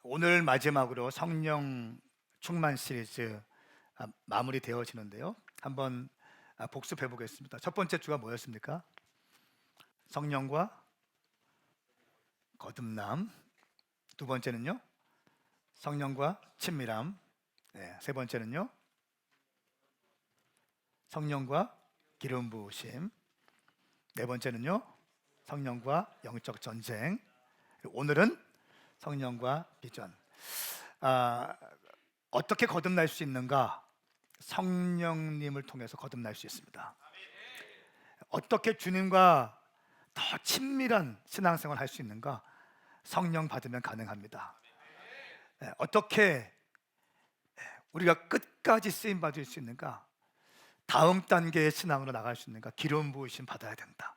오늘 마지막으로 성령 충만 시리즈 마무리 되어지는데요. 한번 복습해 보겠습니다. 첫 번째 주가 뭐였습니까? 성령과 거듭남. 두 번째는요, 성령과 친밀함. 네, 세 번째는요, 성령과 기름 부으심. 네 번째는요, 성령과 영적 전쟁. 오늘은 성령과 비전. 아, 어떻게 거듭날 수 있는가? 성령님을 통해서 거듭날 수 있습니다. 어떻게 주님과 더 친밀한 신앙생활을 할 수 있는가? 성령 받으면 가능합니다. 어떻게 우리가 끝까지 쓰임 받을 수 있는가? 다음 단계의 신앙으로 나갈 수 있는가? 기름 부으심 받아야 된다.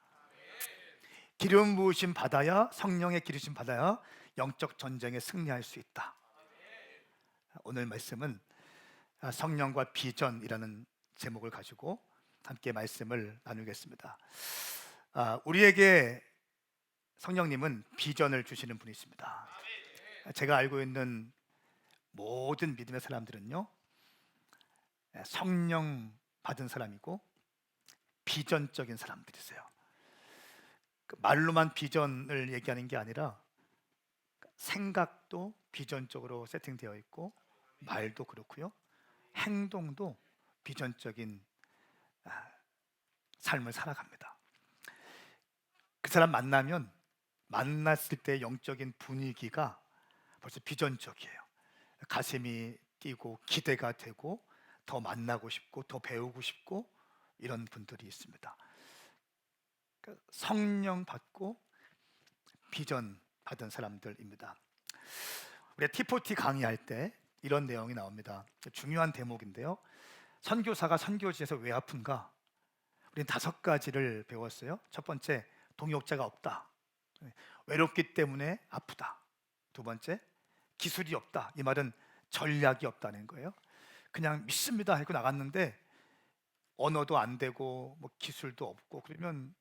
기름 부으심 받아야, 성령의 기르심 받아야 영적 전쟁에 승리할 수 있다. 오늘 말씀은 성령과 비전이라는 제목을 가지고 함께 말씀을 나누겠습니다. 우리에게 성령님은 비전을 주시는 분이십니다. 제가 알고 있는 모든 믿음의 사람들은요, 성령 받은 사람이고 비전적인 사람들이세요. 말로만 비전을 얘기하는 게 아니라 생각도 비전적으로 세팅되어 있고, 말도 그렇고요, 행동도 비전적인 삶을 살아갑니다. 그 사람 만나면 만났을 때 영적인 분위기가 벌써 비전적이에요. 가슴이 뛰고 기대가 되고 더 만나고 싶고 더 배우고 싶고 이런 분들이 있습니다. 성령 받고 비전 받은 사람들입니다. 우리가 T4T 강의할 때 이런 내용이 나옵니다. 중요한 대목인데요, 선교사가 선교지에서 왜 아픈가? 우리는 5가지를 배웠어요. 첫 번째, 동역자가 없다. 외롭기 때문에 아프다. 두 번째, 기술이 없다. 이 말은 전략이 없다는 거예요. 그냥 믿습니다 하고 나갔는데 언어도 안 되고 뭐 기술도 없고 그러면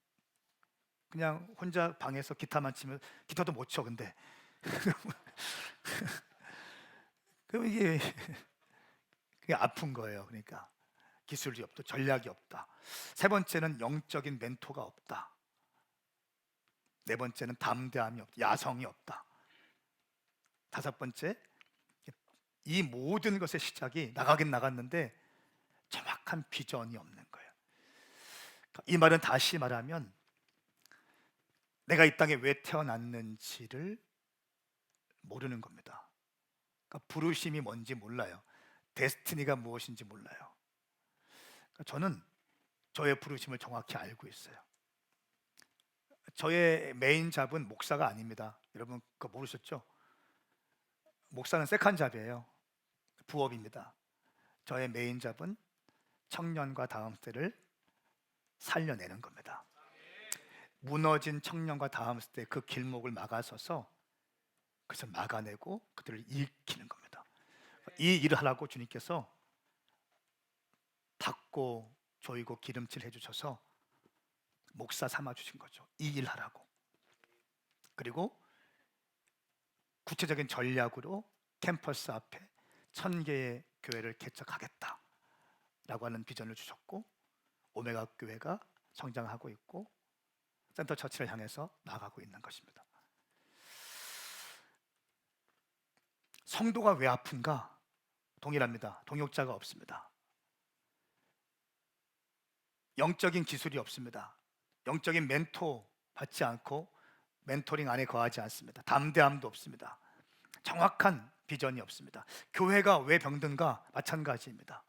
그냥 혼자 방에서 기타만 치면, 기타도 못 쳐 근데 그럼 그게 아픈 거예요. 그러니까 기술이 없다, 전략이 없다. 세 번째는 영적인 멘토가 없다. 네 번째는 담대함이 없다, 야성이 없다. 다섯 번째, 이 모든 것의 시작이 나가긴 나갔는데 정확한 비전이 없는 거예요. 이 말은 다시 말하면 내가 이 땅에 왜 태어났는지를 모르는 겁니다. 그러니까 부르심이 뭔지 몰라요. 데스티니가 무엇인지 몰라요. 그러니까 저는 저의 부르심을 정확히 알고 있어요. 저의 메인 잡은 목사가 아닙니다. 여러분 그거 모르셨죠? 목사는 세컨 잡이에요. 부업입니다. 저의 메인 잡은 청년과 다음 세대를 살려내는 겁니다. 무너진 청년과 다음 세대 그 길목을 막아서서, 그래서 막아내고 그들을 일으키는 겁니다. 이 일을 하라고 주님께서 닦고 조이고 기름칠 해주셔서 목사 삼아 주신 거죠. 이 일 하라고. 그리고 구체적인 전략으로 캠퍼스 앞에 1000개의 교회를 개척하겠다 라고 하는 비전을 주셨고, 오메가 교회가 성장하고 있고 센터 처치를 향해서 나가고 있는 것입니다. 성도가 왜 아픈가? 동일합니다. 동역자가 없습니다. 영적인 기술이 없습니다. 영적인 멘토 받지 않고 멘토링 안에 거하지 않습니다. 담대함도 없습니다. 정확한 비전이 없습니다. 교회가 왜 병든가? 마찬가지입니다.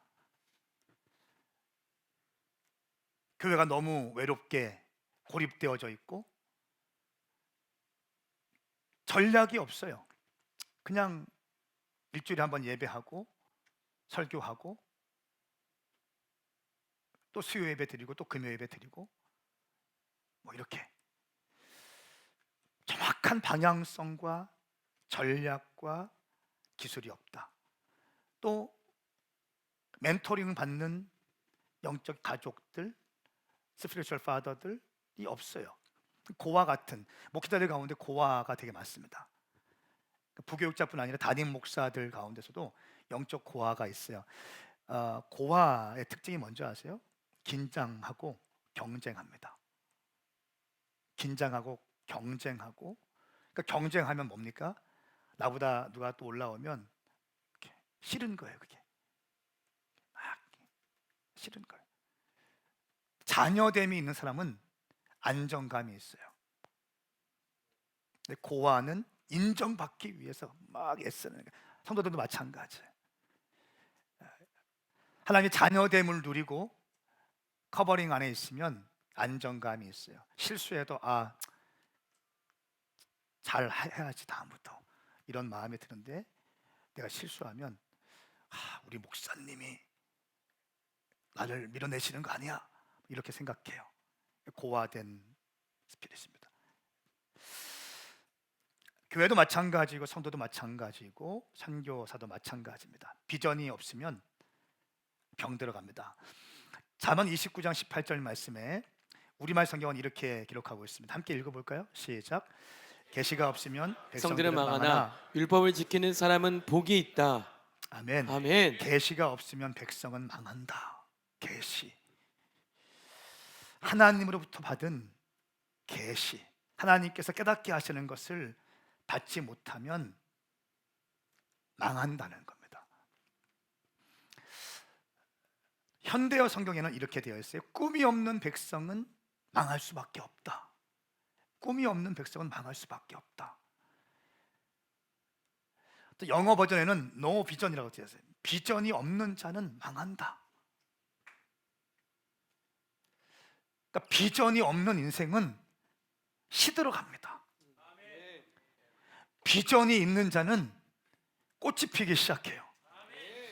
교회가 너무 외롭게 고립되어져 있고 전략이 없어요. 그냥 일주일에 한번 예배하고 설교하고 또 수요 예배 드리고 또 금요 예배 드리고 뭐 이렇게 정확한 방향성과 전략과 기술이 없다. 또 멘토링 받는 영적 가족들, 스피리추얼 파더들이 없어요. 고아 같은 목회자들 가운데 고아가 되게 많습니다. 부교육자뿐 아니라 담임 목사들 가운데서도 영적 고아가 있어요. 고아의 특징이 뭔지 아세요? 긴장하고 경쟁합니다. 긴장하고 경쟁하고, 그러니까 경쟁하면 뭡니까? 나보다 누가 또 올라오면 싫은 거예요. 그게 막 싫은 거예요. 자녀됨이 있는 사람은 안정감이 있어요. 근데 고아는 인정받기 위해서 막 애쓰는 거예요. 성도들도 마찬가지예요. 하나님의 자녀됨을 누리고 커버링 안에 있으면 안정감이 있어요. 실수해도 잘 해야지 다음부터, 이런 마음이 드는데, 내가 실수하면 우리 목사님이 나를 밀어내시는 거 아니야, 이렇게 생각해요. 고아된 스피릿입니다. 교회도 마찬가지고 성도도 마찬가지고 선교사도 마찬가지입니다. 비전이 없으면 병 들어갑니다. 잠언 29장 18절 말씀에 우리말 성경은 이렇게 기록하고 있습니다. 함께 읽어볼까요? 시작. 계시가 없으면 백성들은 백성들은 망하나 율법을 지키는 사람은 복이 있다. 아멘. 아멘. 계시가 없으면 백성은 망한다. 계시, 하나님으로부터 받은 계시, 하나님께서 깨닫게 하시는 것을 받지 못하면 망한다는 겁니다. 현대어 성경에는 이렇게 되어 있어요. 꿈이 없는 백성은 망할 수밖에 없다. 꿈이 없는 백성은 망할 수밖에 없다. 또 영어 버전에는 no vision이라고 되어 있어요. 비전이 없는 자는 망한다. 그러니까 비전이 없는 인생은 시들어갑니다. 비전이 있는 자는 꽃이 피기 시작해요.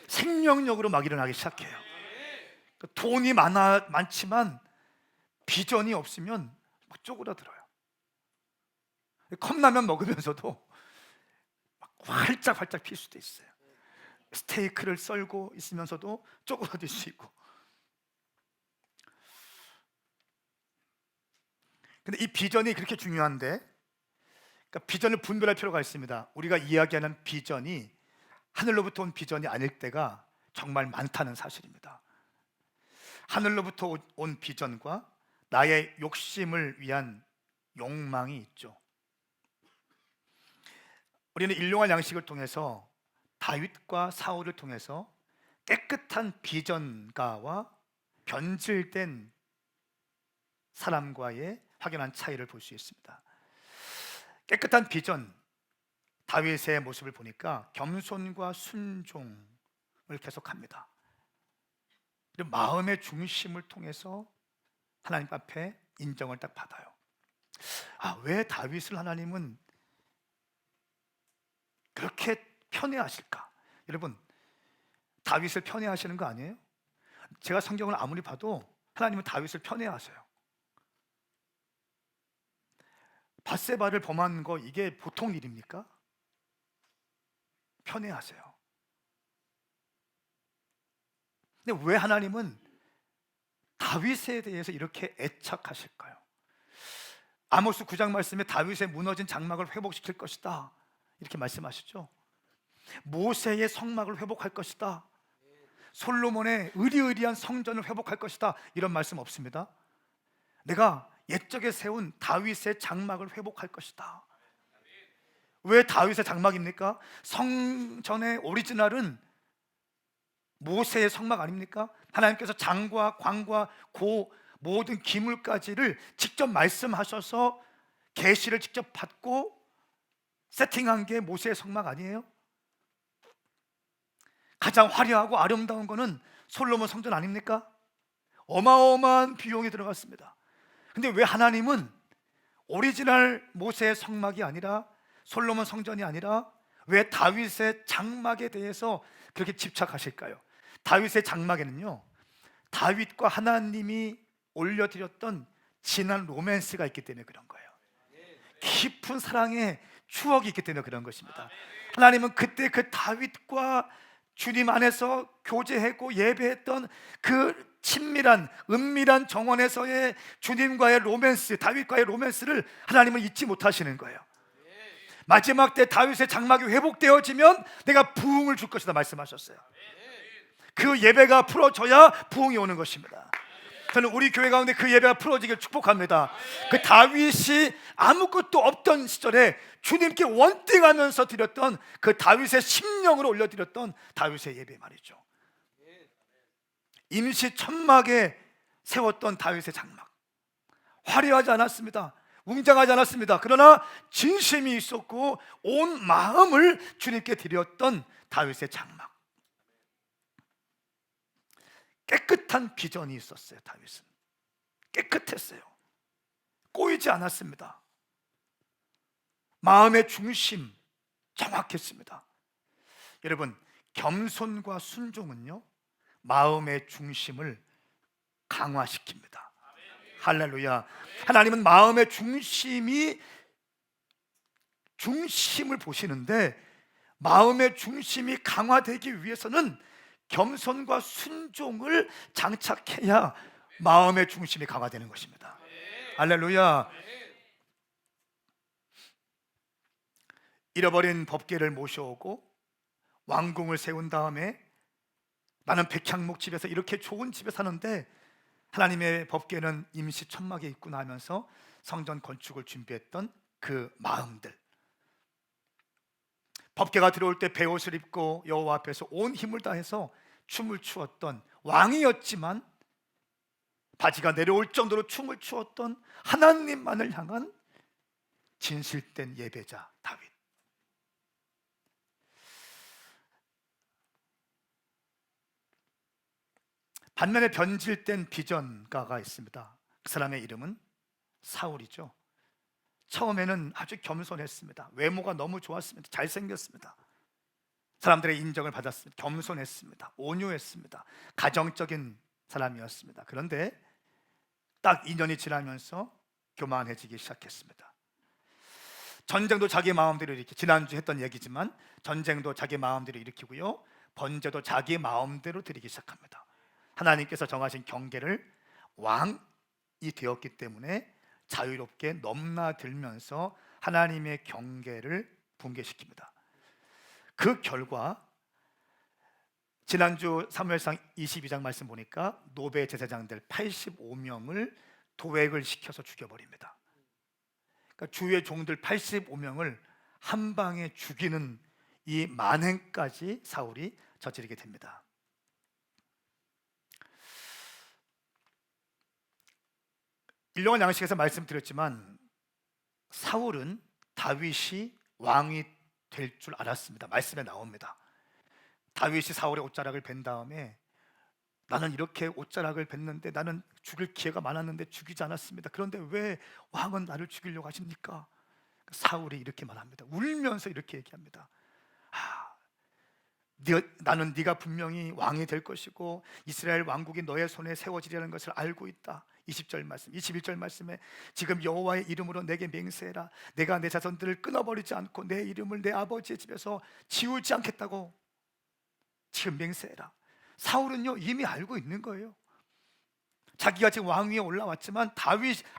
생명력으로 막 일어나기 시작해요. 돈이 많지만 비전이 없으면 막 쪼그라들어요. 컵라면 먹으면서도 막 활짝활짝 필 수도 있어요. 스테이크를 썰고 있으면서도 쪼그라들 수 있고. 근데 이 비전이 그렇게 중요한데, 그러니까 비전을 분별할 필요가 있습니다. 우리가 이야기하는 비전이 하늘로부터 온 비전이 아닐 때가 정말 많다는 사실입니다. 하늘로부터 온 비전과 나의 욕심을 위한 욕망이 있죠. 우리는 일용할 양식을 통해서 다윗과 사울을 통해서 깨끗한 비전가와 변질된 사람과의 확연한 차이를 볼 수 있습니다. 깨끗한 비전, 다윗의 모습을 보니까 겸손과 순종을 계속합니다. 마음의 중심을 통해서 하나님 앞에 인정을 딱 받아요. 왜 다윗을 하나님은 그렇게 편애하실까? 여러분, 다윗을 편애하시는 거 아니에요? 제가 성경을 아무리 봐도 하나님은 다윗을 편애하세요. 밧세바를 범한 거 이게 보통 일입니까? 편애하세요. 근데 왜 하나님은 다윗에 대해서 이렇게 애착하실까요? 아모스 9장 말씀에 다윗의 무너진 장막을 회복시킬 것이다, 이렇게 말씀하시죠. 모세의 성막을 회복할 것이다, 솔로몬의 의리의리한 성전을 회복할 것이다, 이런 말씀 없습니다. 내가 옛적에 세운 다윗의 장막을 회복할 것이다. 왜 다윗의 장막입니까? 성전의 오리지널은 모세의 성막 아닙니까? 하나님께서 장과 광과 고 모든 기물까지를 직접 말씀하셔서 계시를 직접 받고 세팅한 게 모세의 성막 아니에요? 가장 화려하고 아름다운 거는 솔로몬 성전 아닙니까? 어마어마한 비용이 들어갔습니다. 근데 왜 하나님은 오리지널 모세의 성막이 아니라 솔로몬 성전이 아니라 왜 다윗의 장막에 대해서 그렇게 집착하실까요? 다윗의 장막에는요, 다윗과 하나님이 올려드렸던 진한 로맨스가 있기 때문에 그런 거예요. 깊은 사랑의 추억이 있기 때문에 그런 것입니다. 하나님은 그때 그 다윗과 주님 안에서 교제했고 예배했던 그 친밀한 은밀한 정원에서의 주님과의 로맨스, 다윗과의 로맨스를 하나님은 잊지 못하시는 거예요. 마지막 때 다윗의 장막이 회복되어지면 내가 부흥을 줄 것이다 말씀하셨어요. 그 예배가 풀어져야 부흥이 오는 것입니다. 저는 우리 교회 가운데 그 예배가 풀어지길 축복합니다. 그 다윗이 아무것도 없던 시절에 주님께 원띵하면서 드렸던 그 다윗의 심령을 올려드렸던 다윗의 예배 말이죠. 임시 천막에 세웠던 다윗의 장막, 화려하지 않았습니다. 웅장하지 않았습니다. 그러나 진심이 있었고 온 마음을 주님께 드렸던 다윗의 장막, 깨끗한 비전이 있었어요. 다윗은 깨끗했어요. 꼬이지 않았습니다. 마음의 중심 정확했습니다. 여러분, 겸손과 순종은요, 마음의 중심을 강화시킵니다. 할렐루야. 하나님은 마음의 중심을 보시는데, 마음의 중심이 강화되기 위해서는 겸손과 순종을 장착해야 마음의 중심이 강화되는 것입니다. 할렐루야. 잃어버린 법궤를 모셔오고 왕궁을 세운 다음에 나는 백향목 집에서 이렇게 좋은 집에 사는데 하나님의 법궤는 임시 천막에 있구나 하면서 성전 건축을 준비했던 그 마음들, 법궤가 들어올 때 베옷을 입고 여호와 앞에서 온 힘을 다해서 춤을 추었던 왕이었지만 바지가 내려올 정도로 춤을 추었던 하나님만을 향한 진실된 예배자 다윗. 반면에 변질된 비전가가 있습니다. 그 사람의 이름은 사울이죠. 처음에는 아주 겸손했습니다. 외모가 너무 좋았습니다. 잘생겼습니다. 사람들의 인정을 받았습니다. 겸손했습니다. 온유했습니다. 가정적인 사람이었습니다. 그런데 딱 2년이 지나면서 교만해지기 시작했습니다. 전쟁도 자기 마음대로 일으키고, 지난주 했던 얘기지만 전쟁도 자기 마음대로 일으키고요, 번제도 자기 마음대로 드리기 시작합니다. 하나님께서 정하신 경계를 왕이 되었기 때문에 자유롭게 넘나들면서 하나님의 경계를 붕괴시킵니다. 그 결과 지난주 사무엘상 22장 말씀 보니까 노베 제사장들 85명을 도획을 시켜서 죽여버립니다. 그러니까 주의 종들 85명을 한 방에 죽이는 이 만행까지 사울이 저지르게 됩니다. 일용할 양식에서 말씀드렸지만 사울은 다윗이 왕이 될 줄 알았습니다. 말씀에 나옵니다. 다윗이 사울의 옷자락을 벤 다음에 나는 이렇게 옷자락을 뱉는데 나는 죽일 기회가 많았는데 죽이지 않았습니다. 그런데 왜 왕은 나를 죽이려고 하십니까? 사울이 이렇게 말합니다. 울면서 이렇게 얘기합니다. 나는 네가 분명히 왕이 될 것이고 이스라엘 왕국이 너의 손에 세워지려는 것을 알고 있다. 20절 말씀, 21절 말씀에 지금 여호와의 이름으로 내게 맹세해라. 내가 내 자손들을 끊어버리지 않고 내 이름을 내 아버지의 집에서 지우지 않겠다고 지금 맹세해라. 사울은요 이미 알고 있는 거예요. 자기가 지금 왕 위에 올라왔지만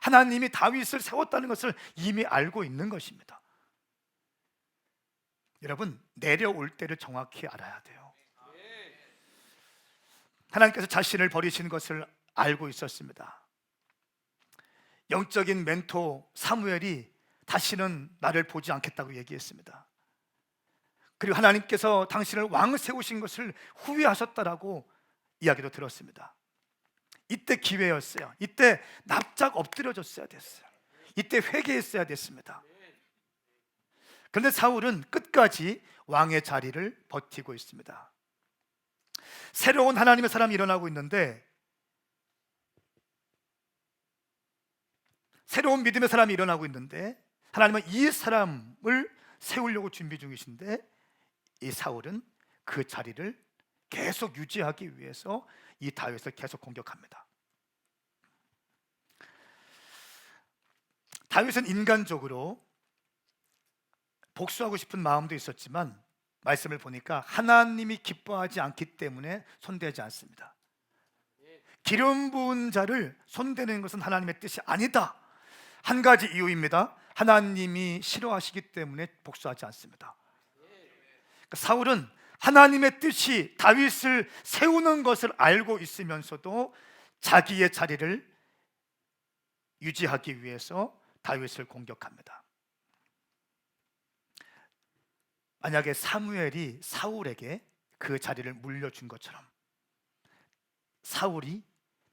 하나님이 다윗을 세웠다는 것을 이미 알고 있는 것입니다. 여러분, 내려올 때를 정확히 알아야 돼요. 하나님께서 자신을 버리신 것을 알고 있었습니다. 영적인 멘토 사무엘이 다시는 나를 보지 않겠다고 얘기했습니다. 그리고 하나님께서 당신을 왕 세우신 것을 후회하셨다라고 이야기도 들었습니다. 이때 기회였어요. 이때 납작 엎드려졌어야 됐어요. 이때 회개했어야 됐습니다. 그런데 사울은 끝까지 왕의 자리를 버티고 있습니다. 새로운 하나님의 사람이 일어나고 있는데, 새로운 믿음의 사람이 일어나고 있는데 하나님은 이 사람을 세우려고 준비 중이신데 이 사울은 그 자리를 계속 유지하기 위해서 이 다윗을 계속 공격합니다. 다윗은 인간적으로 복수하고 싶은 마음도 있었지만 말씀을 보니까 하나님이 기뻐하지 않기 때문에 손대지 않습니다. 기름 부은 자를 손대는 것은 하나님의 뜻이 아니다. 한 가지 이유입니다. 하나님이 싫어하시기 때문에 복수하지 않습니다. 그러니까 사울은 하나님의 뜻이 다윗을 세우는 것을 알고 있으면서도 자기의 자리를 유지하기 위해서 다윗을 공격합니다. 만약에 사무엘이 사울에게 그 자리를 물려준 것처럼 사울이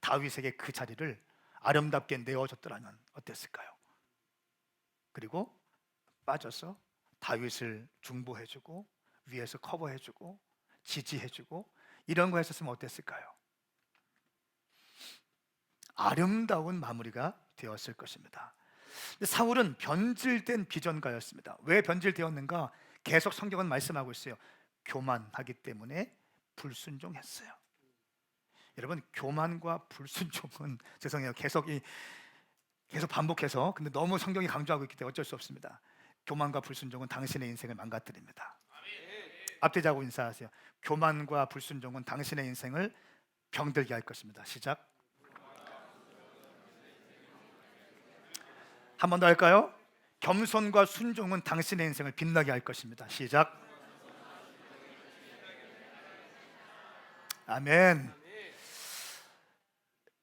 다윗에게 그 자리를 아름답게 내어줬더라면 어땠을까요? 그리고 빠져서 다윗을 중보해주고 위에서 커버해주고 지지해주고 이런 거 했었으면 어땠을까요? 아름다운 마무리가 되었을 것입니다. 사울은 변질된 비전가였습니다. 왜 변질되었는가? 계속 성경은 말씀하고 있어요. 교만하기 때문에 불순종했어요. 여러분, 교만과 불순종은 죄송해요. 계속 반복해서, 근데 너무 성경이 강조하고 있기 때문에 어쩔 수 없습니다. 교만과 불순종은 당신의 인생을 망가뜨립니다. 앞뒤자고 인사하세요. 교만과 불순종은 당신의 인생을 병들게 할 것입니다. 시작. 한 번 더 할까요? 겸손과 순종은 당신의 인생을 빛나게 할 것입니다. 시작. 아멘.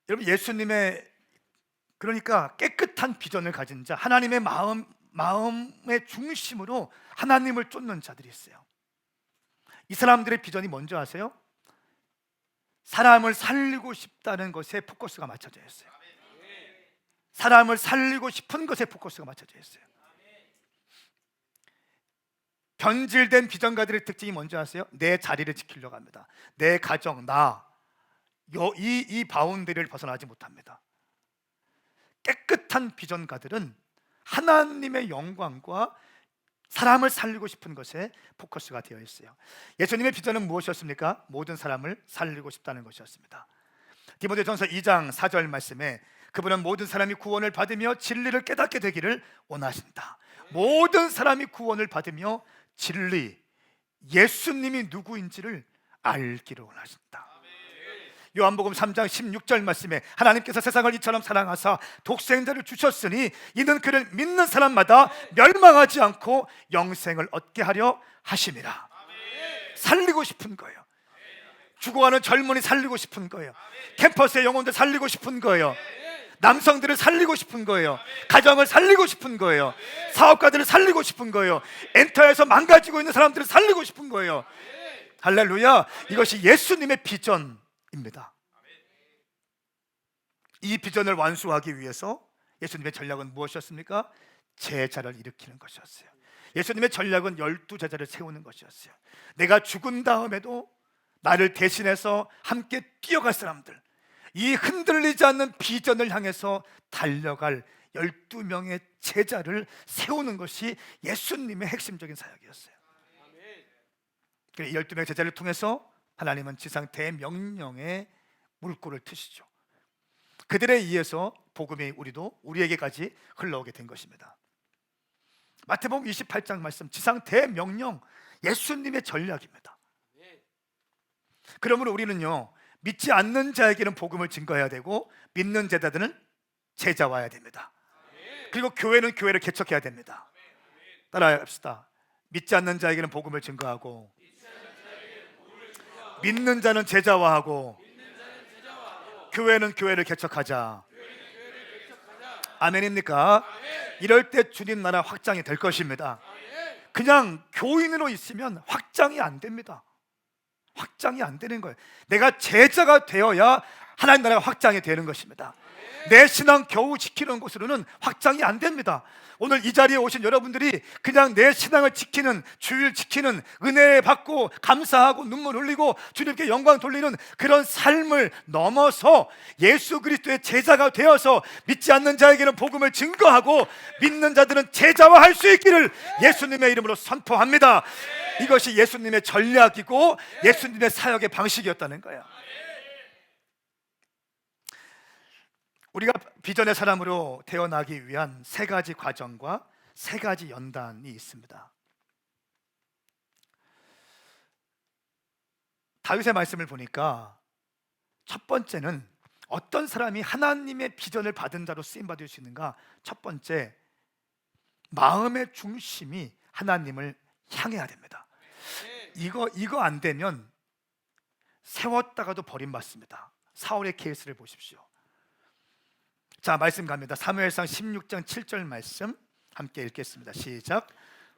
여러분, 예수님의 그러니까 깨끗한 비전을 가진 자, 하나님의 마음의 중심으로 하나님을 쫓는 자들이 있어요. 이 사람들의 비전이 뭔지 아세요? 사람을 살리고 싶다는 것에 포커스가 맞춰져 있어요. 사람을 살리고 싶은 것에 포커스가 맞춰져 있어요. 변질된 비전가들의 특징이 뭔지 아세요? 내 자리를 지키려고 합니다. 내 가정, 이 바운더리를 벗어나지 못합니다. 깨끗한 비전가들은 하나님의 영광과 사람을 살리고 싶은 것에 포커스가 되어 있어요. 예수님의 비전은 무엇이었습니까? 모든 사람을 살리고 싶다는 것이었습니다. 디모데전서 2장 4절 말씀에 그분은 모든 사람이 구원을 받으며 진리를 깨닫게 되기를 원하신다. 모든 사람이 구원을 받으며 진리, 예수님이 누구인지를 알기를 원하신다. 요한복음 3장 16절 말씀에 하나님께서 세상을 이처럼 사랑하사 독생자를 주셨으니 이는 그를 믿는 사람마다 멸망하지 않고 영생을 얻게 하려 하심이라. 살리고 싶은 거예요. 죽어가는 젊은이 살리고 싶은 거예요. 캠퍼스의 영혼들 살리고 싶은 거예요. 남성들을 살리고 싶은 거예요. 가정을 살리고 싶은 거예요. 사업가들을 살리고 싶은 거예요. 엔터에서 망가지고 있는 사람들을 살리고 싶은 거예요. 할렐루야. 이것이 예수님의 비전입니다. 이 비전을 완수하기 위해서 예수님의 전략은 무엇이었습니까? 제자를 일으키는 것이었어요. 예수님의 전략은 12제자를 세우는 것이었어요. 내가 죽은 다음에도 나를 대신해서 함께 뛰어갈 사람들, 이 흔들리지 않는 비전을 향해서 달려갈 12명의 제자를 세우는 것이 예수님의 핵심적인 사역이었어요. 그 12명의 제자를 통해서 하나님은 지상 대명령의 물꼬를 트시죠. 그들에 의해서 복음이 우리에게까지 흘러오게 된 것입니다. 마태복음 28장 말씀, 지상 대명령, 예수님의 전략입니다. 그러므로 우리는요, 믿지 않는 자에게는 복음을 증거해야 되고 믿는 제자들은 제자와야 됩니다. 그리고 교회는 교회를 개척해야 됩니다. 따라합시다. 믿지 않는 자에게는 복음을 증거하고 믿는 자는 제자화하고 교회는 교회를 개척하자. 아멘입니까? 이럴 때 주님 나라 확장이 될 것입니다. 그냥 교인으로 있으면 확장이 안 됩니다. 확장이 안 되는 거예요. 내가 제자가 되어야 하나님 나라가 확장이 되는 것입니다. 내 신앙 겨우 지키는 것으로는 확장이 안 됩니다. 오늘 이 자리에 오신 여러분들이 그냥 내 신앙을 지키는, 주일 지키는, 은혜 받고 감사하고 눈물 흘리고 주님께 영광 돌리는 그런 삶을 넘어서 예수 그리스도의 제자가 되어서 믿지 않는 자에게는 복음을 증거하고 믿는 자들은 제자화할 수 있기를 예수님의 이름으로 선포합니다. 이것이 예수님의 전략이고 예수님의 사역의 방식이었다는 거예요. 우리가 비전의 사람으로 태어나기 위한 세 가지 과정과 세 가지 연단이 있습니다. 다윗의 말씀을 보니까 첫 번째는 어떤 사람이 하나님의 비전을 받은 자로 쓰임받을 수 있는가? 첫 번째, 마음의 중심이 하나님을 향해야 됩니다. 이거 안 되면 세웠다가도 버림받습니다. 사울의 케이스를 보십시오. 자, 말씀 갑니다. 사무엘상 16장 7절 말씀 함께 읽겠습니다. 시작.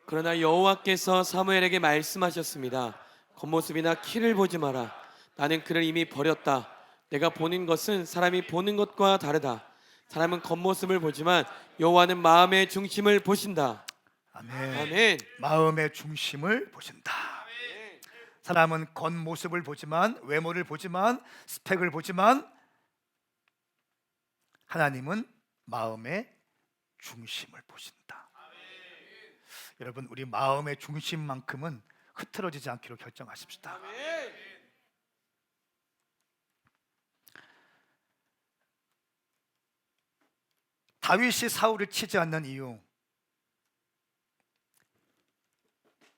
그러나 여호와께서 사무엘에게 말씀하셨습니다. 겉모습이나 키를 보지 마라. 나는 그를 이미 버렸다. 내가 보는 것은 사람이 보는 것과 다르다. 사람은 겉모습을 보지만 여호와는 마음의 중심을 보신다. 아멘. 아멘. 마음의 중심을 보신다. 사람은 겉모습을 보지만, 외모를 보지만, 스펙을 보지만, 하나님은 마음의 중심을 보신다. 여러분, 우리 마음의 중심만큼은 흐트러지지 않기로 결정하십시다. 다윗이 사울을 치지 않는 이유,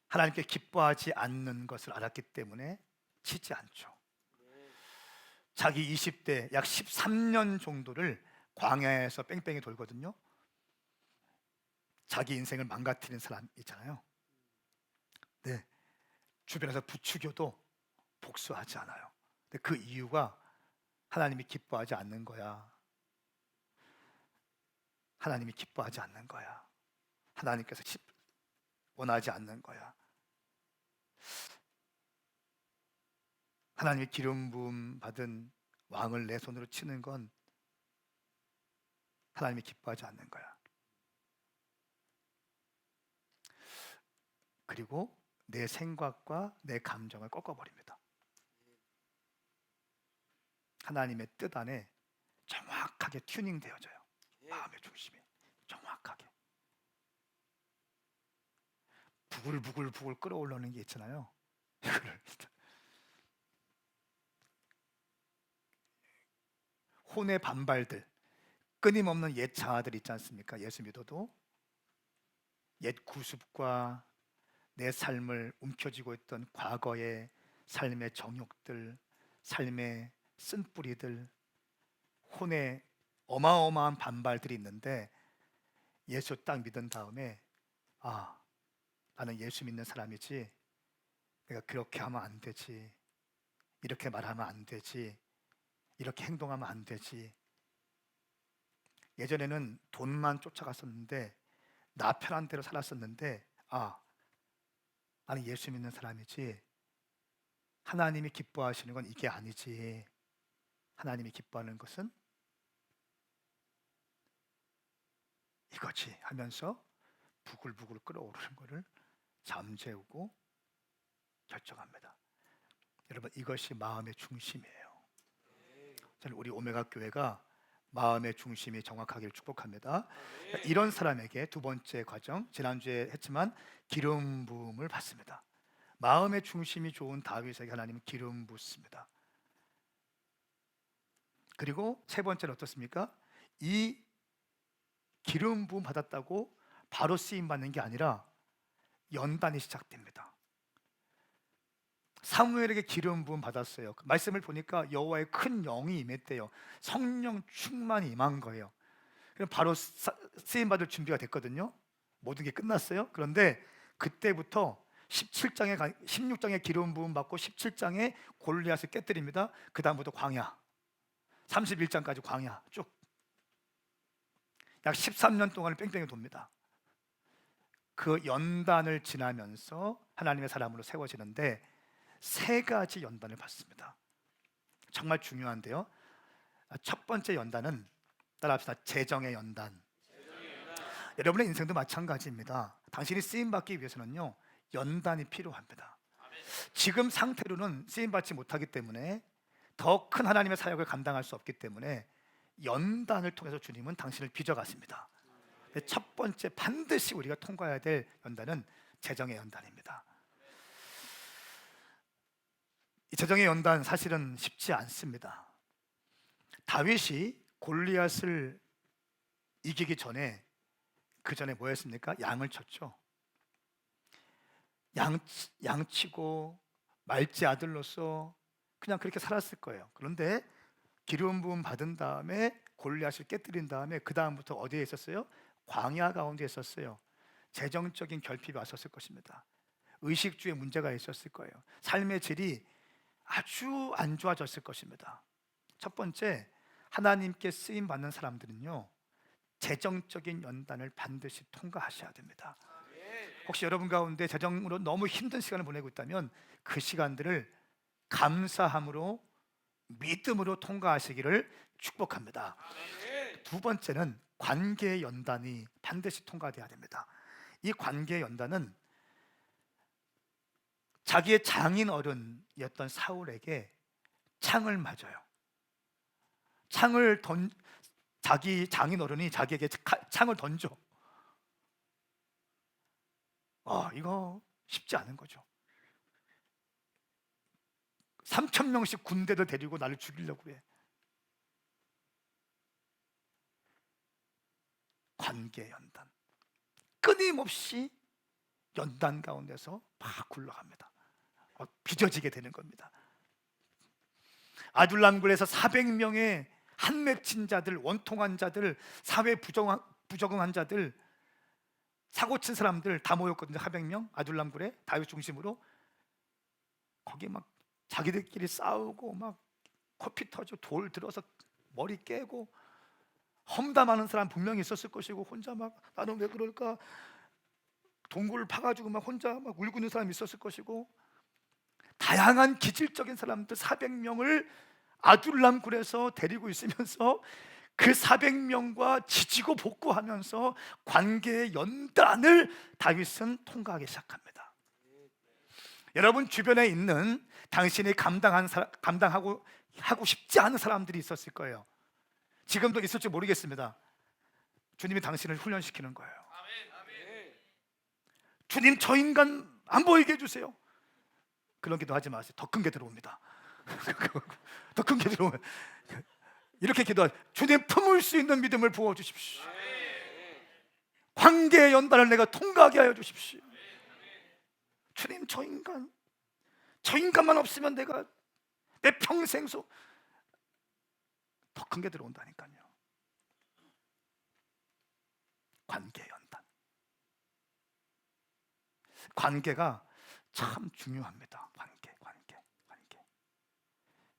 하나님께 기뻐하지 않는 것을 알았기 때문에 치지 않죠. 자기 20대 약 13년 정도를 광야에서 뺑뺑이 돌거든요. 자기 인생을 망가뜨린 사람 있잖아요. 네, 주변에서 부추겨도 복수하지 않아요. 근데 그 이유가 하나님이 기뻐하지 않는 거야. 하나님이 기뻐하지 않는 거야. 하나님께서 원하지 않는 거야. 하나님의 기름 부음 받은 왕을 내 손으로 치는 건 하나님이 기뻐하지 않는 거야. 그리고 내 생각과 내 감정을 꺾어버립니다. 하나님의 뜻 안에 정확하게 튜닝되어져요. 마음의 중심이 정확하게 부글부글 끓어올라오는 게 있잖아요. 이거를 혼의 반발들, 끊임없는 옛 자아들 있지 않습니까? 예수 믿어도 옛 구습과 내 삶을 움켜쥐고 있던 과거의 삶의 정욕들, 삶의 쓴뿌리들, 혼의 어마어마한 반발들이 있는데 예수 딱 믿은 다음에 아, 나는 예수 믿는 사람이지, 내가 그렇게 하면 안 되지, 이렇게 말하면 안 되지, 이렇게 행동하면 안 되지. 예전에는 돈만 쫓아갔었는데 나 편한 대로 살았었는데 아, 나는 예수 믿는 사람이지, 하나님이 기뻐하시는 건 이게 아니지. 하나님이 기뻐하는 것은 이거지 하면서 부글부글 끓어오르는 것을 잠재우고 결정합니다. 여러분, 이것이 마음의 중심이에요. 저는 우리 오메가 교회가 마음의 중심이 정확하기를 축복합니다. 이런 사람에게 두 번째 과정, 지난주에 했지만 기름 부음을 받습니다. 마음의 중심이 좋은 다윗에게 하나님은 기름 붓습니다. 그리고 세 번째는 어떻습니까? 이 기름 부음 받았다고 바로 쓰임 받는 게 아니라 연단이 시작됩니다. 사무엘에게 기름 부음 받았어요. 말씀을 보니까 여호와의 큰 영이 임했대요. 성령 충만이 임한 거예요. 그럼 바로 쓰임 받을 준비가 됐거든요. 모든 게 끝났어요. 그런데 그때부터 16장에 기름 부음 받고 17장에 골리앗을 깨뜨립니다. 그 다음부터 광야, 31장까지 광야 쭉 약 13년 동안을 뺑뺑이 돕니다. 그 연단을 지나면서 하나님의 사람으로 세워지는데 세 가지 연단을 받습니다. 정말 중요한데요. 첫 번째 연단은 따라합시다. 재정의 연단. 여러분의 인생도 마찬가지입니다. 당신이 쓰임받기 위해서는요, 연단이 필요합니다. 지금 상태로는 쓰임받지 못하기 때문에 더 큰 하나님의 사역을 감당할 수 없기 때문에 연단을 통해서 주님은 당신을 빚어갔습니다. 첫 번째 반드시 우리가 통과해야 될 연단은 재정의 연단입니다. 이 재정의 연단 사실은 쉽지 않습니다. 다윗이 골리앗을 이기기 전에 그 전에 뭐 했습니까? 양을 쳤죠. 양치고 말지 아들로서 그냥 그렇게 살았을 거예요. 그런데 기름 부음 받은 다음에 골리앗을 깨뜨린 다음에 그 다음부터 어디에 있었어요? 광야 가운데 있었어요. 재정적인 결핍이 왔었을 것입니다. 의식주에 문제가 있었을 거예요. 삶의 질이 아주 안 좋아졌을 것입니다. 첫 번째, 하나님께 쓰임 받는 사람들은요, 재정적인 연단을 반드시 통과하셔야 됩니다. 혹시 여러분 가운데 재정으로 너무 힘든 시간을 보내고 있다면 그 시간들을 감사함으로, 믿음으로 통과하시기를 축복합니다. 두 번째는 관계의 연단이 반드시 통과돼야 됩니다. 이 관계의 연단은 자기의 장인 어른이었던 사울에게 창을 맞아요. 자기 장인 어른이 자기에게 창을 던져. 이거 쉽지 않은 거죠. 3,000명씩 군대를 데리고 나를 죽이려고 해. 관계 연단, 끊임없이 연단 가운데서 막 굴러갑니다. 빚어지게 되는 겁니다. 아둘람굴에서 400명의 한맺힌 자들, 원통한 자들, 사회 부적응한 자들, 사고 친 사람들 다 모였거든요. 400명 아둘람굴에 다윗 중심으로. 거기 막 자기들끼리 싸우고 막 코피 터지고 돌 들어서 머리 깨고 험담하는 사람 분명히 있었을 것이고, 혼자 막 나는 왜 그럴까 동굴을 파가지고 막 혼자 막 울고 있는 사람이 있었을 것이고, 다양한 기질적인 사람들 400명을 아둘람굴에서 데리고 있으면서 그 400명과 지지고 볶고하면서 관계의 연단을 다윗은 통과하기 시작합니다. 여러분 주변에 있는 당신이 감당하고 하고 싶지 않은 사람들이 있었을 거예요. 지금도 있을지 모르겠습니다. 주님이 당신을 훈련시키는 거예요. 주님, 저 인간 안 보이게 해주세요. 그런 기도 하지 마세요. 더 큰 게 들어옵니다. 더 큰 게 들어오면 이렇게 기도하세요. 주님, 품을 수 있는 믿음을 부어주십시오. 관계의 연단을 내가 통과하게 하여 주십시오. 주님, 저 인간만 없으면 내가 내 평생 더 큰 게 들어온다니까요. 관계의 연단. 관계가 참 중요합니다.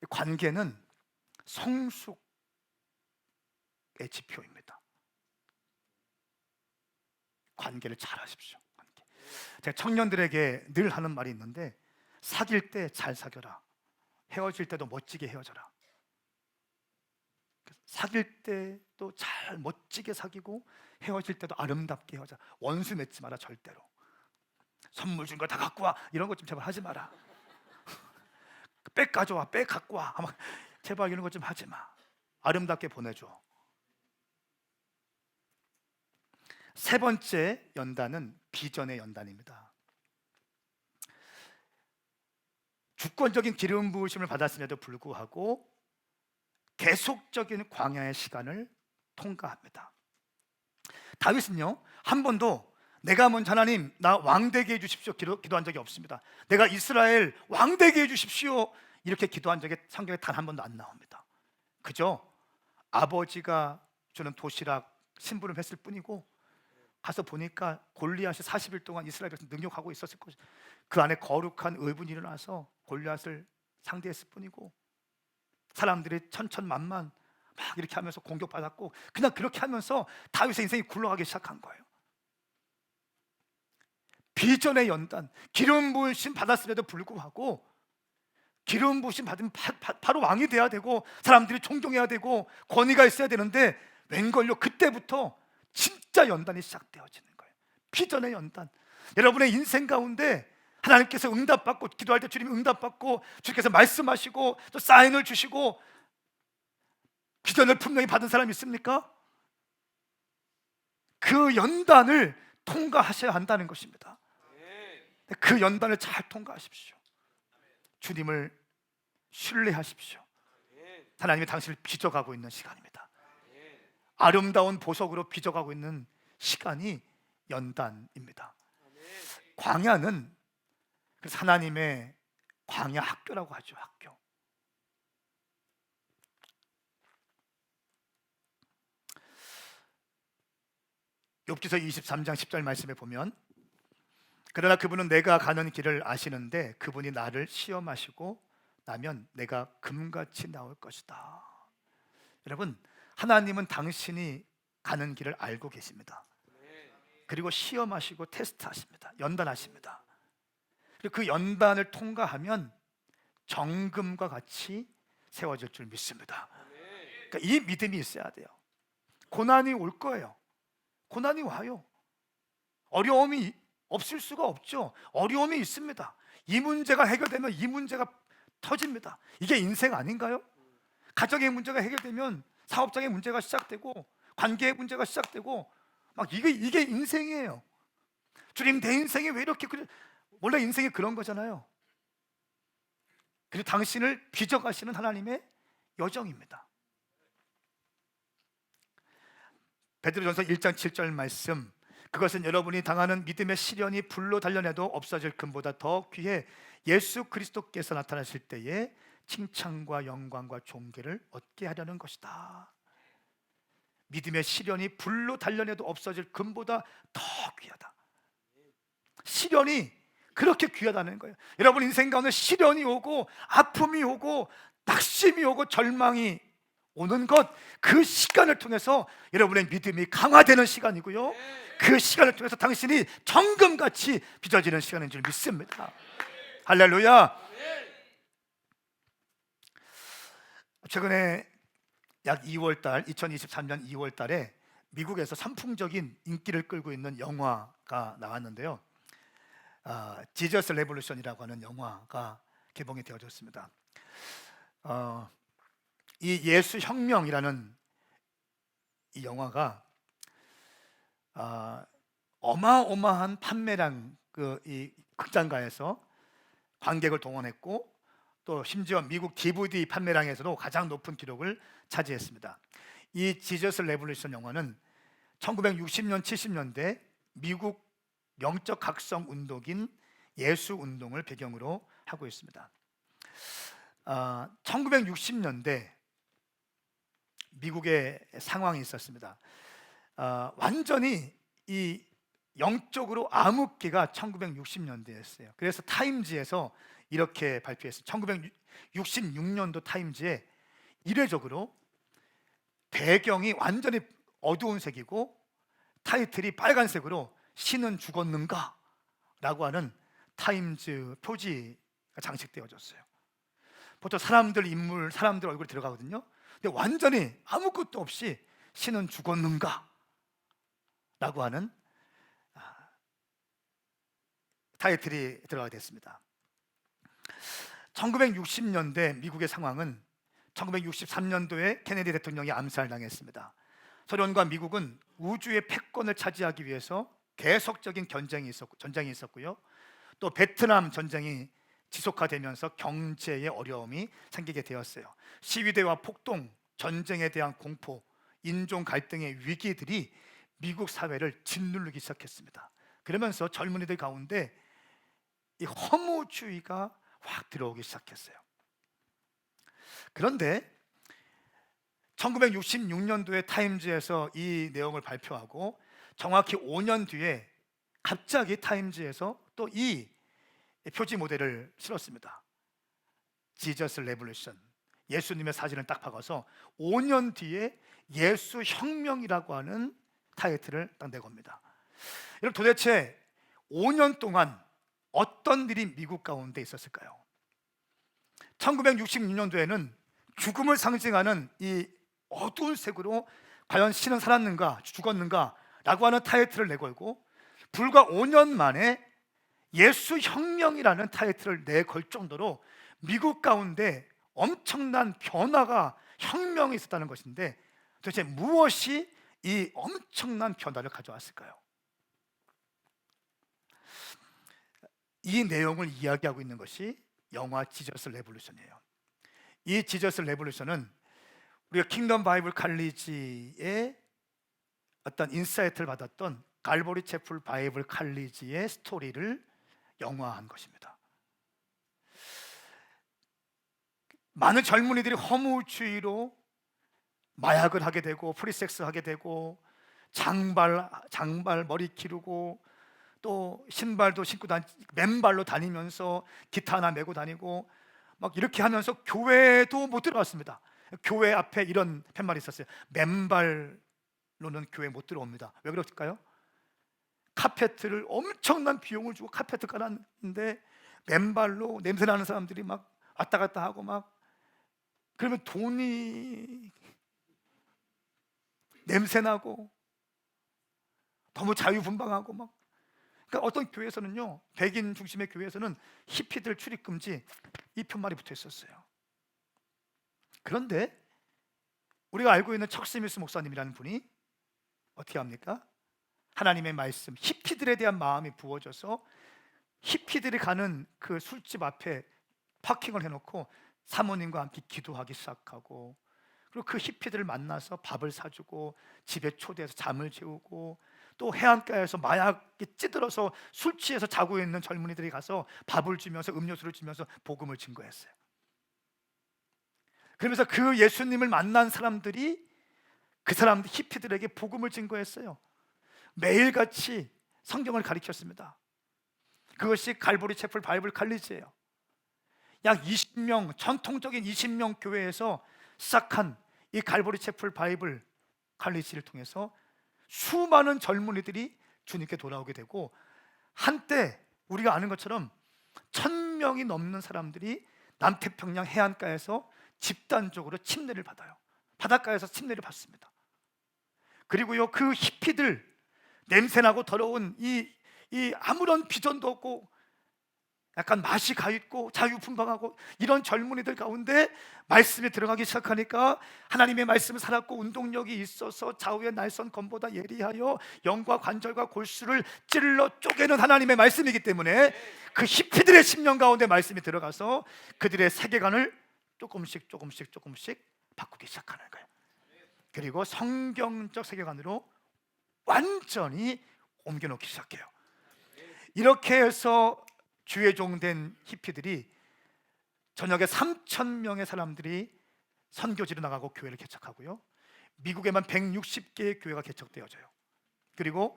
관계는 성숙의 지표입니다. 관계를 잘 하십시오. 제가 청년들에게 늘 하는 말이 있는데, 사귈 때 잘 사겨라. 헤어질 때도 멋지게 헤어져라. 사귈 때도 잘 멋지게 사귀고 헤어질 때도 아름답게 헤어져. 원수 맺지 마라. 절대로. 선물 준 거 다 갖고 와, 이런 것 좀 제발 하지 마라. 백 가져와, 백 갖고 와, 제발 이런 것 좀 하지 마. 아름답게 보내줘. 세 번째 연단은 비전의 연단입니다. 주권적인 기름 부으심을 받았음에도 불구하고 계속적인 광야의 시간을 통과합니다. 다윗은요, 한 번도 내가 먼저 하나님 나 왕되게 해주십시오 기도한 적이 없습니다. 내가 이스라엘 왕되게 해주십시오 이렇게 기도한 적이 성경에 단 한 번도 안 나옵니다. 그저 아버지가 주는 도시락 심부름 했을 뿐이고, 가서 보니까 골리앗이 40일 동안 이스라엘 백성 능욕하고 있었을 것이고, 그 안에 거룩한 의분이 일어나서 골리앗을 상대했을 뿐이고, 사람들이 천천만만 막 이렇게 하면서 공격받았고, 그냥 그렇게 하면서 다윗의 인생이 굴러가기 시작한 거예요. 비전의 연단, 기름 부으심 받았음에도 불구하고, 기름 부으심 받으면 바로 왕이 돼야 되고 사람들이 존경해야 되고 권위가 있어야 되는데, 웬걸요 그때부터 진짜 연단이 시작되어지는 거예요. 비전의 연단. 여러분의 인생 가운데 하나님께서 응답받고, 기도할 때 주님이 응답받고 주께서 말씀하시고 또 사인을 주시고 비전을 분명히 받은 사람이 있습니까? 그 연단을 통과하셔야 한다는 것입니다. 그 연단을 잘 통과하십시오. 주님을 신뢰하십시오. 하나님이 당신을 빚어가고 있는 시간입니다. 아름다운 보석으로 빚어가고 있는 시간이 연단입니다. 광야는 그래서 하나님의 광야 학교라고 하죠. 학교. 욥기서 23장 10절 말씀에 보면 그러나 그분은 내가 가는 길을 아시는데 그분이 나를 시험하시고 나면 내가 금같이 나올 것이다. 여러분, 하나님은 당신이 가는 길을 알고 계십니다. 그리고 시험하시고 테스트하십니다. 연단하십니다. 그리고 그 연단을 통과하면 정금과 같이 세워질 줄 믿습니다. 그러니까 이 믿음이 있어야 돼요. 고난이 올 거예요. 고난이 와요. 어려움이 없을 수가 없죠. 어려움이 있습니다. 이 문제가 해결되면 이 문제가 터집니다. 이게 인생 아닌가요? 가정의 문제가 해결되면 사업장의 문제가 시작되고 관계의 문제가 시작되고 막 이게 인생이에요. 주님, 내 인생이 왜 이렇게 원래 인생이 그런 거잖아요. 그리고 당신을 빚어가시는 하나님의 여정입니다. 베드로전서 1장 7절 말씀, 그것은 여러분이 당하는 믿음의 시련이 불로 단련해도 없어질 금보다 더 귀해 예수 그리스도께서 나타나실 때에 칭찬과 영광과 존귀를 얻게 하려는 것이다. 믿음의 시련이 불로 단련해도 없어질 금보다 더 귀하다. 시련이 그렇게 귀하다는 거예요. 여러분 인생 가운데 시련이 오고 아픔이 오고 낙심이 오고 절망이 오는 것, 그 시간을 통해서 여러분의 믿음이 강화되는 시간이고요, 그 시간을 통해서 당신이 정금같이 빚어지는 시간인 줄 믿습니다. 할렐루야. 최근에 약 2월달 2023년 2월달에 미국에서 선풍적인 인기를 끌고 있는 영화가 나왔는데요, 지저스 레볼루션이라고 하는 영화가 개봉이 되어졌습니다. 이 예수 혁명이라는 이 영화가 어마어마한 판매량, 이 극장가에서 관객을 동원했고 또 심지어 미국 DVD 판매량에서도 가장 높은 기록을 차지했습니다. 이 지저스 레볼루션 영화는 1960년 70년대 미국 영적 각성 운동인 예수 운동을 배경으로 하고 있습니다. 1960년대 미국의 상황이 있었습니다. 완전히 이 영적으로 암흑기가 1960년대였어요. 그래서 타임지에서 이렇게 발표했어요. 1966년도 타임지에 이례적으로 배경이 완전히 어두운 색이고 타이틀이 빨간색으로 신은 죽었는가? 라고 하는 타임즈 표지가 장식되어졌어요. 보통 사람들 얼굴이 들어가거든요. 근데 완전히 아무것도 없이 신은 죽었는가? 라고 하는 타이틀이 들어가게 됐습니다. 1960년대 미국의 상황은 1963년도에 케네디 대통령이 암살당했습니다. 소련과 미국은 우주의 패권을 차지하기 위해서 계속적인 전쟁이 있었고요, 또 베트남 전쟁이 지속화되면서 경제의 어려움이 생기게 되었어요. 시위대와 폭동, 전쟁에 대한 공포, 인종 갈등의 위기들이 미국 사회를 짓누르기 시작했습니다. 그러면서 젊은이들 가운데 이 허무주의가 확 들어오기 시작했어요. 그런데 1966년도에 타임즈에서 이 내용을 발표하고 정확히 5년 뒤에 갑자기 타임즈에서 또 이 표지 모델을 실었습니다. 지저스 레볼루션, 예수님의 사진을 딱 박아서 5년 뒤에 예수 혁명이라고 하는 타이틀을 딱 내겁니다. 여러분, 도대체 5년 동안 어떤 일이 미국 가운데 있었을까요? 1966년도에는 죽음을 상징하는 이 어두운 색으로 과연 신은 살았는가 죽었는가 라고 하는 타이틀을 내걸고, 불과 5년 만에 예수 혁명이라는 타이틀을 내걸 정도로 미국 가운데 엄청난 변화가, 혁명이 있었다는 것인데, 도대체 무엇이 이 엄청난 변화를 가져왔을까요? 이 내용을 이야기하고 있는 것이 영화 지저스 레볼루션이에요. 이 지저스 레볼루션은 우리가 킹덤 바이블 칼리지의 어떤 인사이트를 받았던 갈보리 채플 바이블 칼리지의 스토리를 영화한 것입니다. 많은 젊은이들이 허무주의로 마약을 하게 되고 프리섹스 하게 되고 장발 머리 기르고 또 신발도 신고 맨발로 다니면서 기타 하나 메고 다니고 막 이렇게 하면서 교회도 못 들어갔습니다. 교회 앞에 이런 팻말이 있었어요. 맨발로는 교회 못 들어옵니다. 왜 그럴까요? 카페트를 엄청난 비용을 주고 카페트 깔았는데 맨발로 냄새나는 사람들이 막 왔다 갔다 하고 막 그러면 돈이 냄새나고 너무 자유분방하고 막 그러니까 어떤 교회에서는요, 백인 중심의 교회에서는 히피들 출입 금지 이 푯말이 붙어 있었어요. 그런데 우리가 알고 있는 척 스미스 목사님이라는 분이 어떻게 합니까? 하나님의 말씀, 히피들에 대한 마음이 부어져서 히피들이 가는 그 술집 앞에 파킹을 해놓고 사모님과 함께 기도하기 시작하고, 그리고 그 히피들을 만나서 밥을 사주고 집에 초대해서 잠을 재우고, 또 해안가에서 마약에 찌들어서 술 취해서 자고 있는 젊은이들이 가서 밥을 주면서 음료수를 주면서 복음을 증거했어요. 그러면서 그 예수님을 만난 사람들이 그 사람들 히피들에게 복음을 증거했어요. 매일같이 성경을 가르쳤습니다. 그것이 갈보리 채플 바이블 칼리지예요. 약 20명, 전통적인 20명 교회에서 시작한 이 갈보리 채플 바이블 칼리지를 통해서 수많은 젊은이들이 주님께 돌아오게 되고, 한때 우리가 아는 것처럼 1,000명이 넘는 사람들이 남태평양 해안가에서 집단적으로 침례를 받아요. 바닷가에서 침례를 받습니다. 그리고요, 그 히피들, 냄새나고 더러운 이 아무런 비전도 없고 약간 맛이 가있고 자유분방하고 이런 젊은이들 가운데 말씀에 들어가기 시작하니까 하나님의 말씀을 살았고 운동력이 있어서 좌우의 날선 검보다 예리하여 영과 관절과 골수를 찔러 쪼개는 하나님의 말씀이기 때문에 그 히피들의 심령 가운데 말씀이 들어가서 그들의 세계관을 조금씩 바꾸기 시작하는 거예요. 그리고 성경적 세계관으로 완전히 옮겨놓기 시작해요. 이렇게 해서 주의 종 된 히피들이 저녁에 3,000명의 사람들이 선교지로 나가고 교회를 개척하고요, 미국에만 160개의 교회가 개척되어져요. 그리고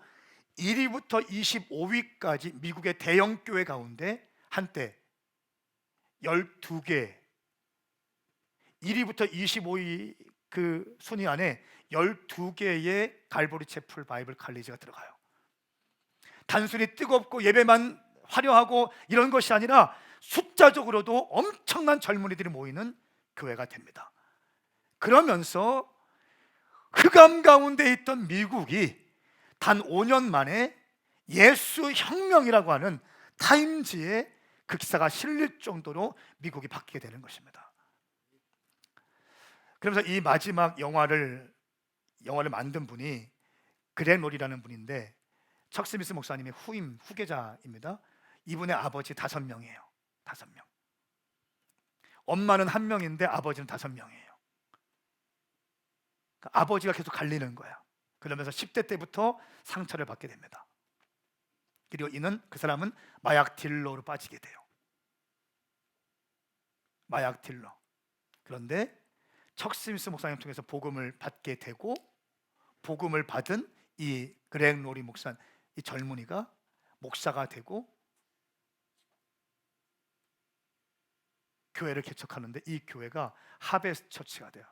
1위부터 25위까지 미국의 대형 교회 가운데 한때 12개, 1위부터 25위 그 순위 안에 12개의 갈보리 채플 바이블 칼리지가 들어가요. 단순히 뜨겁고 예배만 화려하고 이런 것이 아니라 숫자적으로도 엄청난 젊은이들이 모이는 교회가 됩니다. 그러면서 흑암 가운데 있던 미국이 단 5년 만에 예수 혁명이라고 하는 타임지에 그 기사가 실릴 정도로 미국이 바뀌게 되는 것입니다. 그러면서 이 마지막 영화를 만든 분이 그렉 롤이라는 분인데, 척 스미스 목사님의 후계자입니다. 이분의 아버지 5명이에요. 5명. 엄마는 1명인데 아버지는 5명이에요. 그러니까 아버지가 계속 갈리는 거야. 그러면서 10대 때부터 상처를 받게 됩니다. 그리고 그 사람은 마약 딜러로 빠지게 돼요. 마약 딜러. 그런데 척 스미스 목사님 통해서 복음을 받게 되고, 복음을 받은 이 그렉 롤이 목사, 이 젊은이가 목사가 되고 교회를 개척하는데, 이 교회가 하베스트 처치가 돼요.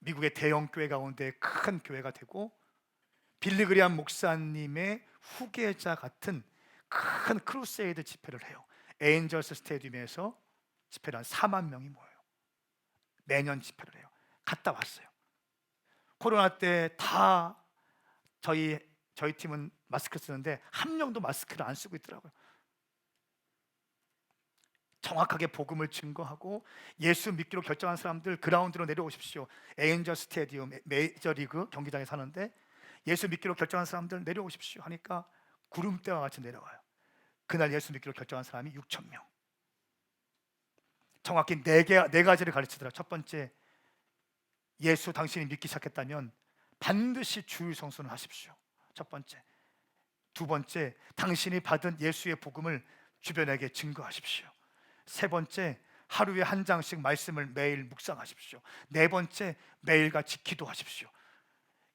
미국의 대형 교회 가운데 큰 교회가 되고, 빌리 그리암 목사님의 후계자 같은 큰 크루세이드 집회를 해요. 에인절스 스테디움에서 집회를 한 4만 명이 모여요. 매년 집회를 해요. 갔다 왔어요. 코로나 때 다 저희 팀은 마스크 쓰는데 한 명도 마스크를 안 쓰고 있더라고요. 정확하게 복음을 증거하고 예수 믿기로 결정한 사람들 그라운드로 내려오십시오. 에인저 스테디움 메이저리그 경기장에 사는데 예수 믿기로 결정한 사람들 내려오십시오 하니까 구름대와 같이 내려와요. 그날 예수 믿기로 결정한 사람이 6,000명. 정확히 네 가지를 가르치더라. 첫 번째, 예수 당신이 믿기 시작했다면 반드시 주일 성수는 하십시오. 첫 번째. 두 번째, 당신이 받은 예수의 복음을 주변에게 증거하십시오. 세 번째, 하루에 한 장씩 말씀을 매일 묵상하십시오. 네 번째, 매일같이 기도하십시오.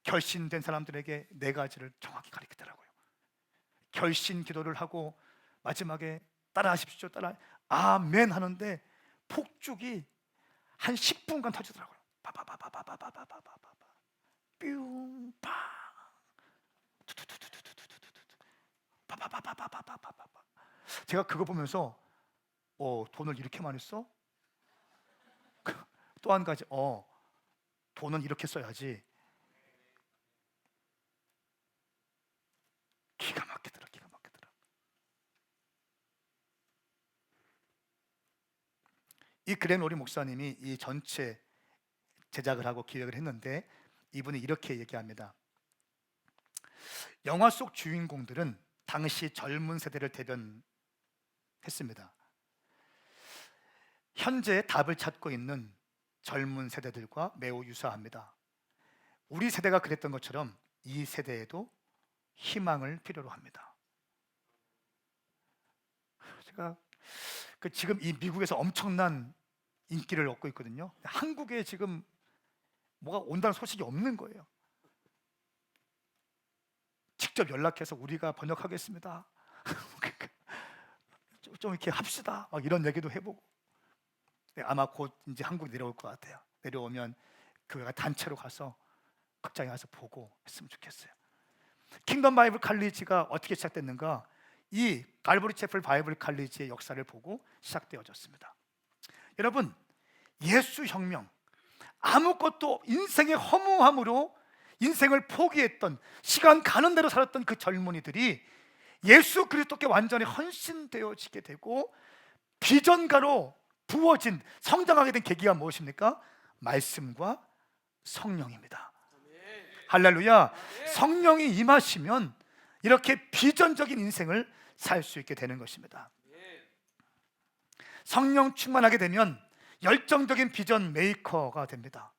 결신된 사람들에게 네 가지를 정확히 가르치더라고요. 결신 기도를 하고 마지막에 따라하십시오, 따라 아멘 하는데 폭죽이 한 10분간 터지더라고요. 파파파파파파파파파파 뿅빵 파파파파파파파파파. 제가 그거 보면서 돈을 이렇게 많이 써? 또 한 가지, 돈은 이렇게 써야지. 기가 막히더라, 기가 막히더라. 이 그렌 오리 목사님이 이 전체 제작을 하고 기획을 했는데 이분이 이렇게 얘기합니다. 영화 속 주인공들은 당시 젊은 세대를 대변했습니다. 현재 답을 찾고 있는 젊은 세대들과 매우 유사합니다. 우리 세대가 그랬던 것처럼 이 세대에도 희망을 필요로 합니다. 제가 지금 이 미국에서 엄청난 인기를 얻고 있거든요. 한국에 지금 뭐가 온다는 소식이 없는 거예요. 직접 연락해서 우리가 번역하겠습니다. 좀 이렇게 합시다. 막 이런 얘기도 해보고. 아마 곧 이제 한국 내려올 것 같아요. 내려오면 교회가 단체로 가서 극장에 가서 보고 했으면 좋겠어요. 킹덤 바이블 칼리지가 어떻게 시작됐는가? 이 갈보리 채플 바이블 칼리지의 역사를 보고 시작되어졌습니다. 여러분, 예수 혁명, 아무것도 인생의 허무함으로 인생을 포기했던, 시간 가는 대로 살았던 그 젊은이들이 예수 그리스도께 완전히 헌신되어지게 되고 비전가로 부어진, 성장하게 된 계기가 무엇입니까? 말씀과 성령입니다. 할렐루야. 성령이 임하시면 이렇게 비전적인 인생을 살 수 있게 되는 것입니다. 성령 충만하게 되면 열정적인 비전 메이커가 됩니다.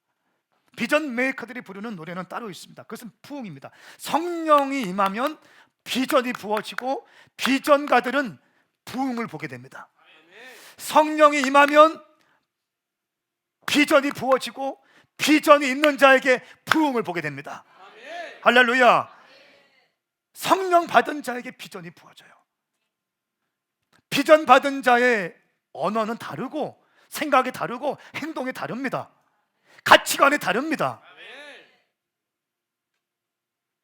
비전 메이커들이 부르는 노래는 따로 있습니다. 그것은 부흥입니다. 성령이 임하면 비전이 부어지고 비전가들은 부흥을 보게 됩니다. 성령이 임하면 비전이 부어지고 비전이 있는 자에게 부흥을 보게 됩니다. 할렐루야. 성령 받은 자에게 비전이 부어져요. 비전 받은 자의 언어는 다르고 생각이 다르고 행동이 다릅니다. 가치관이 다릅니다.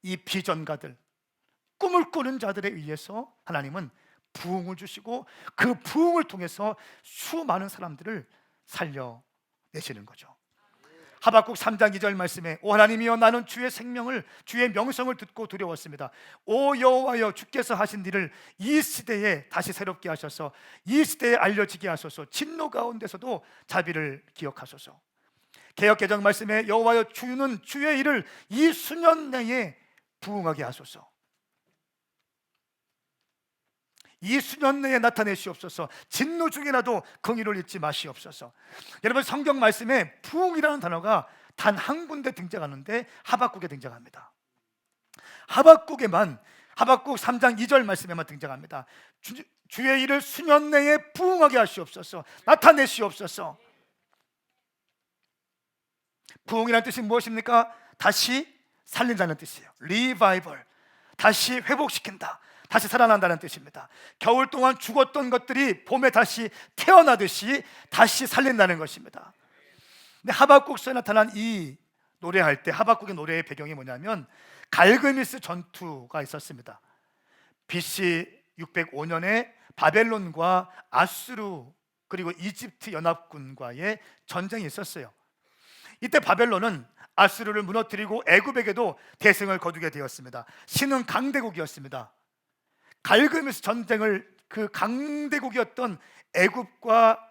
이 비전가들, 꿈을 꾸는 자들에 의해서 하나님은 부흥을 주시고 그 부흥을 통해서 수많은 사람들을 살려내시는 거죠. 하박국 3장 2절 말씀에 오 하나님이여 나는 주의 생명을 주의 명성을 듣고 두려웠습니다. 오 여호와여 주께서 하신 일을 이 시대에 다시 새롭게 하셔서 이 시대에 알려지게 하소서. 진노 가운데서도 자비를 기억하소서. 개역개정 말씀에 여호와여 주는 주의 일을 이 수년 내에 부흥하게 하소서. 이 수년 내에 나타내시옵소서. 진노 중이라도 긍휼을 잊지 마시옵소서. 여러분, 성경 말씀에 부흥이라는 단어가 단 한 군데 등장하는데 하박국에 등장합니다. 하박국 3장 2절 말씀에만 등장합니다. 주의 일을 수년 내에 부흥하게 하시옵소서. 나타내시옵소서. 부흥이라는 뜻이 무엇입니까? 다시 살린다는 뜻이에요. 리바이벌, 다시 회복시킨다, 다시 살아난다는 뜻입니다. 겨울 동안 죽었던 것들이 봄에 다시 태어나듯이 다시 살린다는 것입니다. 근데 하박국서에 나타난 이 노래할 때 하박국의 노래의 배경이 뭐냐면 갈그미스 전투가 있었습니다. BC 605년에 바벨론과 아수르 그리고 이집트 연합군과의 전쟁이 있었어요. 이때 바벨론은 아수르를 무너뜨리고 애굽에게도 대승을 거두게 되었습니다. 신은 강대국이었습니다. 갈그미스 전쟁을 그 강대국이었던 애굽과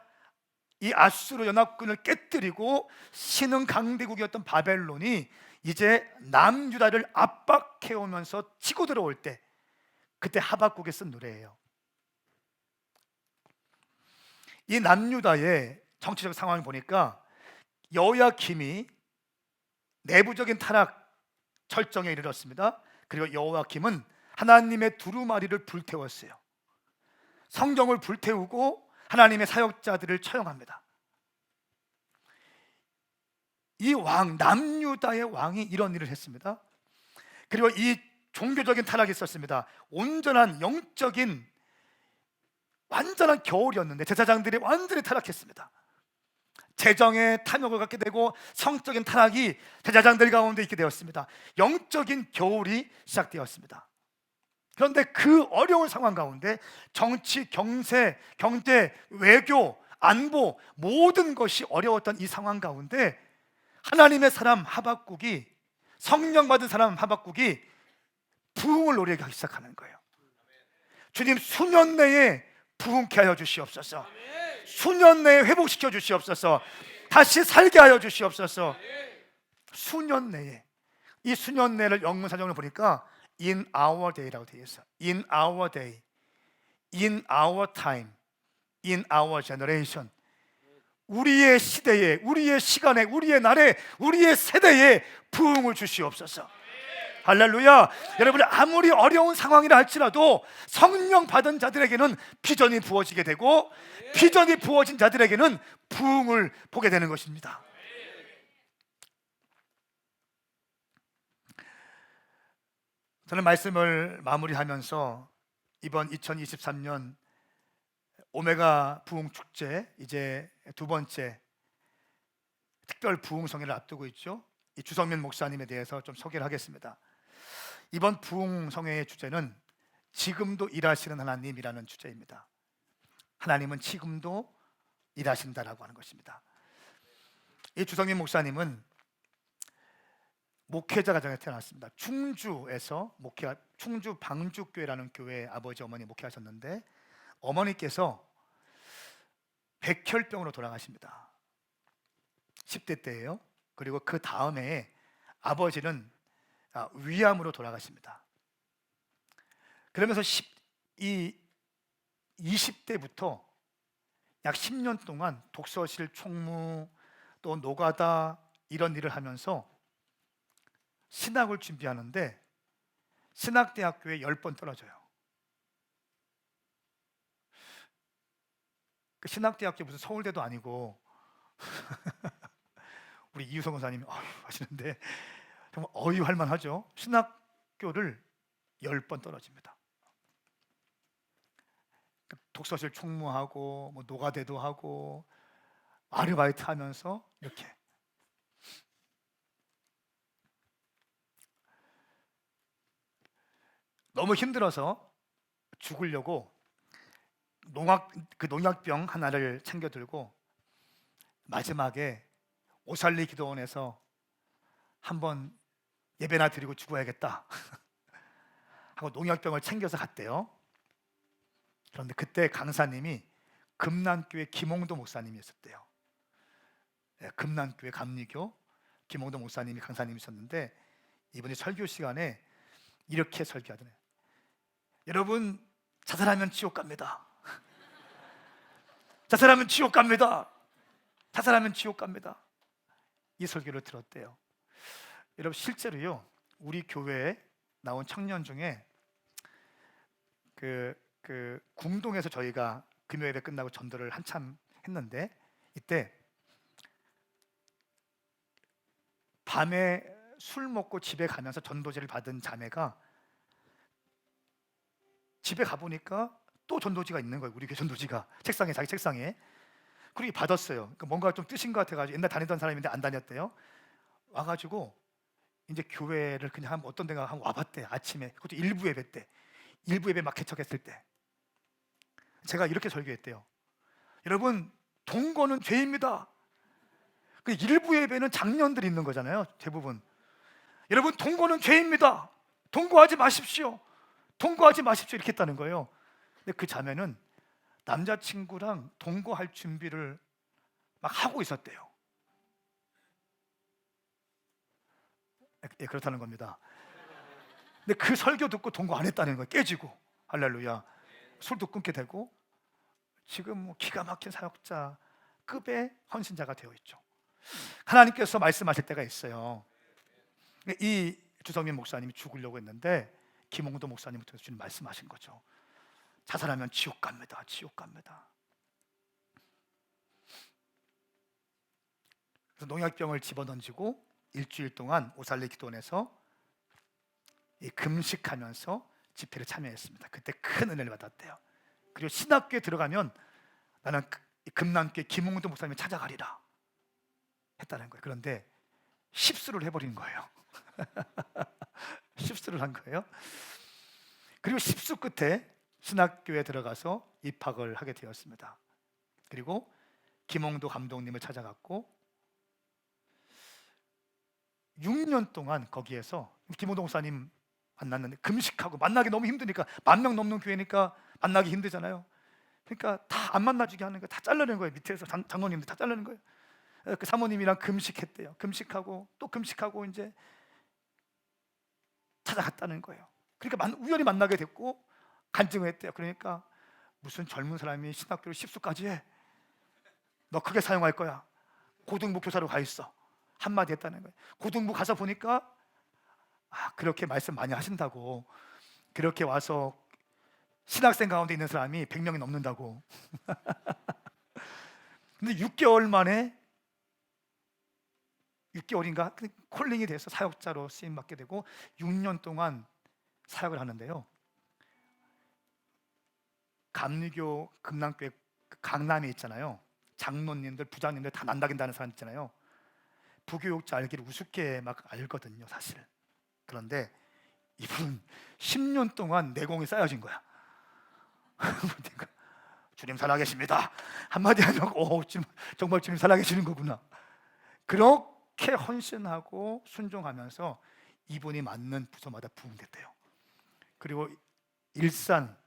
이 아수르 연합군을 깨뜨리고 신은 강대국이었던 바벨론이 이제 남유다를 압박해오면서 치고 들어올 때, 그때 하박국에 쓴 노래예요. 이 남유다의 정치적 상황을 보니까 여호야김이 내부적인 타락 절정에 이르렀습니다. 그리고 여호야김은 하나님의 두루마리를 불태웠어요. 성경을 불태우고 하나님의 사역자들을 처형합니다. 이 왕 남유다의 유다의 왕이 이런 일을 했습니다. 그리고 이 종교적인 타락이 있었습니다. 온전한 영적인 완전한 겨울이었는데 제사장들이 완전히 타락했습니다. 재정에 탐욕을 갖게 되고 성적인 타락이 제사장들 가운데 있게 되었습니다. 영적인 겨울이 시작되었습니다. 그런데 그 어려운 상황 가운데 정치, 경제, 외교, 안보 모든 것이 어려웠던 이 상황 가운데 하나님의 사람 하박국이, 성령 받은 사람 하박국이 부흥을 노리기 시작하는 거예요. 주님, 수년 내에 부흥케 하여 주시옵소서. 수년 내에 회복시켜 주시옵소서. 다시 살게 하여 주시옵소서. 수년 내에, 이 수년 내를 영문 사전을 보니까 in our day라고 되어 있어요. in our day, in our time, in our generation. 우리의 시대에, 우리의 시간에, 우리의 날에, 우리의 세대에 부흥을 주시옵소서. 할렐루야. 여러분, 아무리 어려운 상황이라 할지라도 성령 받은 자들에게는 비전이 부어지게 되고 비전이 부어진 자들에게는 부흥을 보게 되는 것입니다. 저는 말씀을 마무리하면서 이번 2023년 오메가 부흥 축제, 이제 두 번째 특별 부흥성회를 앞두고 있죠. 이 주성민 목사님에 대해서 좀 소개를 하겠습니다. 이번 부흥성회의 주제는 지금도 일하시는 하나님이라는 주제입니다. 하나님은 지금도 일하신다라고 하는 것입니다. 이 주성민 목사님은 목회자 가정에 태어났습니다. 충주에서 충주 방주교회라는 교회에 아버지 어머니 목회하셨는데 어머니께서 백혈병으로 돌아가십니다. 10대 때예요. 그리고 그 다음에 아버지는 위암으로 돌아가십니다. 그러면서 20대부터 약 10년 동안 독서실 총무, 또 노가다 이런 일을 하면서 신학을 준비하는데 신학대학교에 10번 떨어져요. 그 신학대학교 무슨 서울대도 아니고 우리 이유성 원사님이 하시는데 정말 어이할 만하죠. 신학교를 10번 떨어집니다. 독서실 총무하고 뭐 노가대도 하고 아르바이트 하면서 이렇게 너무 힘들어서 죽으려고 농약병 하나를 챙겨 들고 마지막에 오살리 기도원에서 한번 예배나 드리고 죽어야겠다 하고 농약병을 챙겨서 갔대요. 그런데 그때 강사님이 금난교회 김홍도 목사님이었대요. 금난교회 감리교 김홍도 목사님이 강사님이셨는데 이분이 설교 시간에 이렇게 설교하더래요. 여러분, 자살하면 지옥 갑니다. 자살하면 지옥 갑니다. 자살하면 지옥 갑니다. 이 설교를 들었대요. 여러분, 실제로요, 우리 교회에 나온 청년 중에 궁동에서 저희가 금요일에 끝나고 전도를 한참 했는데 이때 밤에 술 먹고 집에 가면서 전도지를 받은 자매가 집에 가보니까 또 전도지가 있는 거예요. 우리 교회 전도지가 자기 책상에. 그리고 받았어요. 그러니까 뭔가 좀 뜻인 것 같아가지고 옛날 다니던 사람인데 안 다녔대요. 와가지고 이제 교회를 그냥 어떤 데가 한번 와봤대. 아침에. 그것도 일부 예배 때. 일부 예배 막 개척했을 때 제가 이렇게 설교했대요. 여러분, 동거는 죄입니다. 그 일부 예배는 장년들이 있는 거잖아요, 대부분. 여러분, 동거는 죄입니다. 동거하지 마십시오. 동거하지 마십시오. 이렇게 했다는 거예요. 근데 그 자매는 남자친구랑 동거할 준비를 막 하고 있었대요. 그렇다는 겁니다. 근데 그 설교 듣고 동거 안 했다는 거예요. 깨지고. 할렐루야. 술도 끊게 되고 지금 뭐 기가 막힌 사역자급의 헌신자가 되어 있죠. 하나님께서 말씀하실 때가 있어요. 이 주성민 목사님이 죽으려고 했는데 김홍도 목사님부터 주님 말씀하신 거죠. 자살하면 지옥 갑니다. 지옥 갑니다. 그래서 농약병을 집어던지고 일주일 동안 오살리 기도원에서 금식하면서 집회를 참여했습니다. 그때 큰 은혜를 받았대요. 그리고 신학교에 들어가면 나는 금남교회 김웅도 목사님을 찾아가리라 했다는 거예요. 그런데 십수를 해버린 거예요. 십수를 한 거예요. 그리고 십수 끝에 신학교에 들어가서 입학을 하게 되었습니다. 그리고 김홍도 감독님을 찾아갔고 6년 동안 거기에서 김홍도 목사님 만났는데 금식하고 만나기 너무 힘드니까 10,000명 넘는 교회니까 만나기 힘들잖아요. 그러니까 다 안 만나주게 하는 거예요. 다 잘라낸 거예요. 밑에서 장로님들 다 잘라낸 거예요. 그 사모님이랑 금식했대요. 금식하고 또 금식하고 이제 찾아갔다는 거예요. 그러니까 우연히 만나게 됐고 간증을 했대요. 그러니까 무슨 젊은 사람이 신학교를 십수까지 해? 너 크게 사용할 거야. 고등부 교사로 가 있어. 한마디 했다는 거예요. 고등부 가서 보니까 그렇게 말씀 많이 하신다고. 그렇게 와서 신학생 가운데 있는 사람이 100명이 넘는다고. 근데 6개월 만에 6개월인가 콜링이 돼서 사역자로 쓰임 받게 되고 6년 동안 사역을 하는데요. 감리교 금남교회 강남에 있잖아요. 장로님들, 부장님들 다 난다긴다는 사람 있잖아요. 부교육자 알기를 우습게 막 알거든요, 사실. 그런데 이분은 10년 동안 내공이 쌓여진 거야. 주님 살아계십니다. 한마디 하면 정말 주님 살아계시는 거구나. 그렇게 헌신하고 순종하면서 이분이 맞는 부서마다 부흥됐대요. 그리고 일산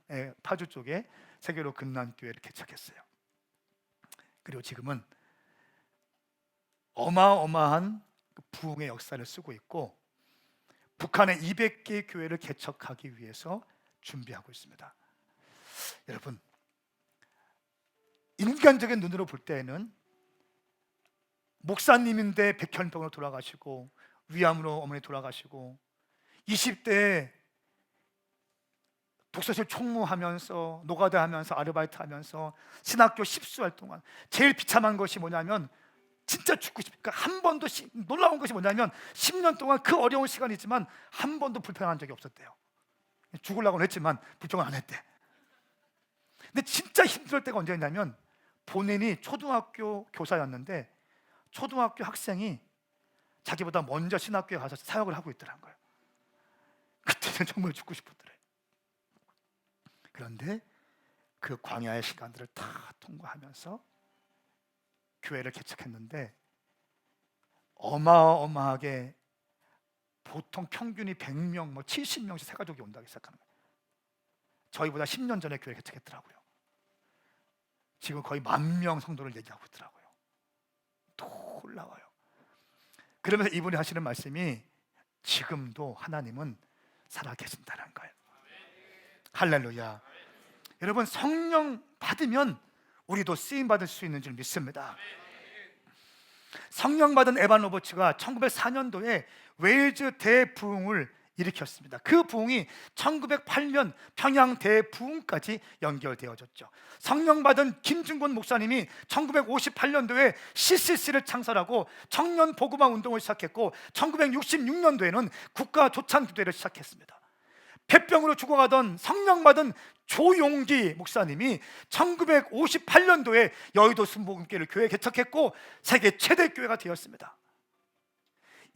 파주 쪽에 세계로 금남교회를 개척했어요. 그리고 지금은 어마어마한 부흥의 역사를 쓰고 있고 북한의 200개의 교회를 개척하기 위해서 준비하고 있습니다. 여러분, 인간적인 눈으로 볼 때에는 목사님인데 백혈병으로 돌아가시고 위암으로 어머니 돌아가시고 20대에 독서실 총무하면서 노가다하면서 아르바이트하면서 신학교 십수할 동안 제일 비참한 것이 뭐냐면 진짜 죽고 싶으니까 한 번도 놀라운 것이 뭐냐면 10년 동안 그 어려운 시간이지만 한 번도 불평한 적이 없었대요. 죽으려고는 했지만 불평을 안 했대. 근데 진짜 힘들 때가 언제였냐면 본인이 초등학교 교사였는데 초등학교 학생이 자기보다 먼저 신학교에 가서 사역을 하고 있더란 거예요. 그때는 정말 죽고 싶었더래. 그런데 그 광야의 시간들을 다 통과하면서 교회를 개척했는데 어마어마하게 보통 평균이 100명, 70명씩 새 가족이 온다고 시작하는 거예요. 저희보다 10년 전에 교회 개척했더라고요. 지금 거의 10,000명 성도를 얘기하고 있더라고요. 놀라워요. 그러면서 이분이 하시는 말씀이 지금도 하나님은 살아계신다는 거예요. 할렐루야. 여러분, 성령 받으면 우리도 쓰임 받을 수 있는 줄 믿습니다. 성령 받은 에반 로버츠가 1904년도에 웨일즈 대부흥을 일으켰습니다. 그 부흥이 1908년 평양 대부흥까지 연결되어졌죠. 성령 받은 김중곤 목사님이 1958년도에 CCC를 창설하고 청년 복음화 운동을 시작했고 1966년도에는 국가 조찬 기도회를 시작했습니다. 폐병으로 죽어가던 성령 받은 조용기 목사님이 1958년도에 여의도 순복음교회를 교회 개척했고 세계 최대 교회가 되었습니다.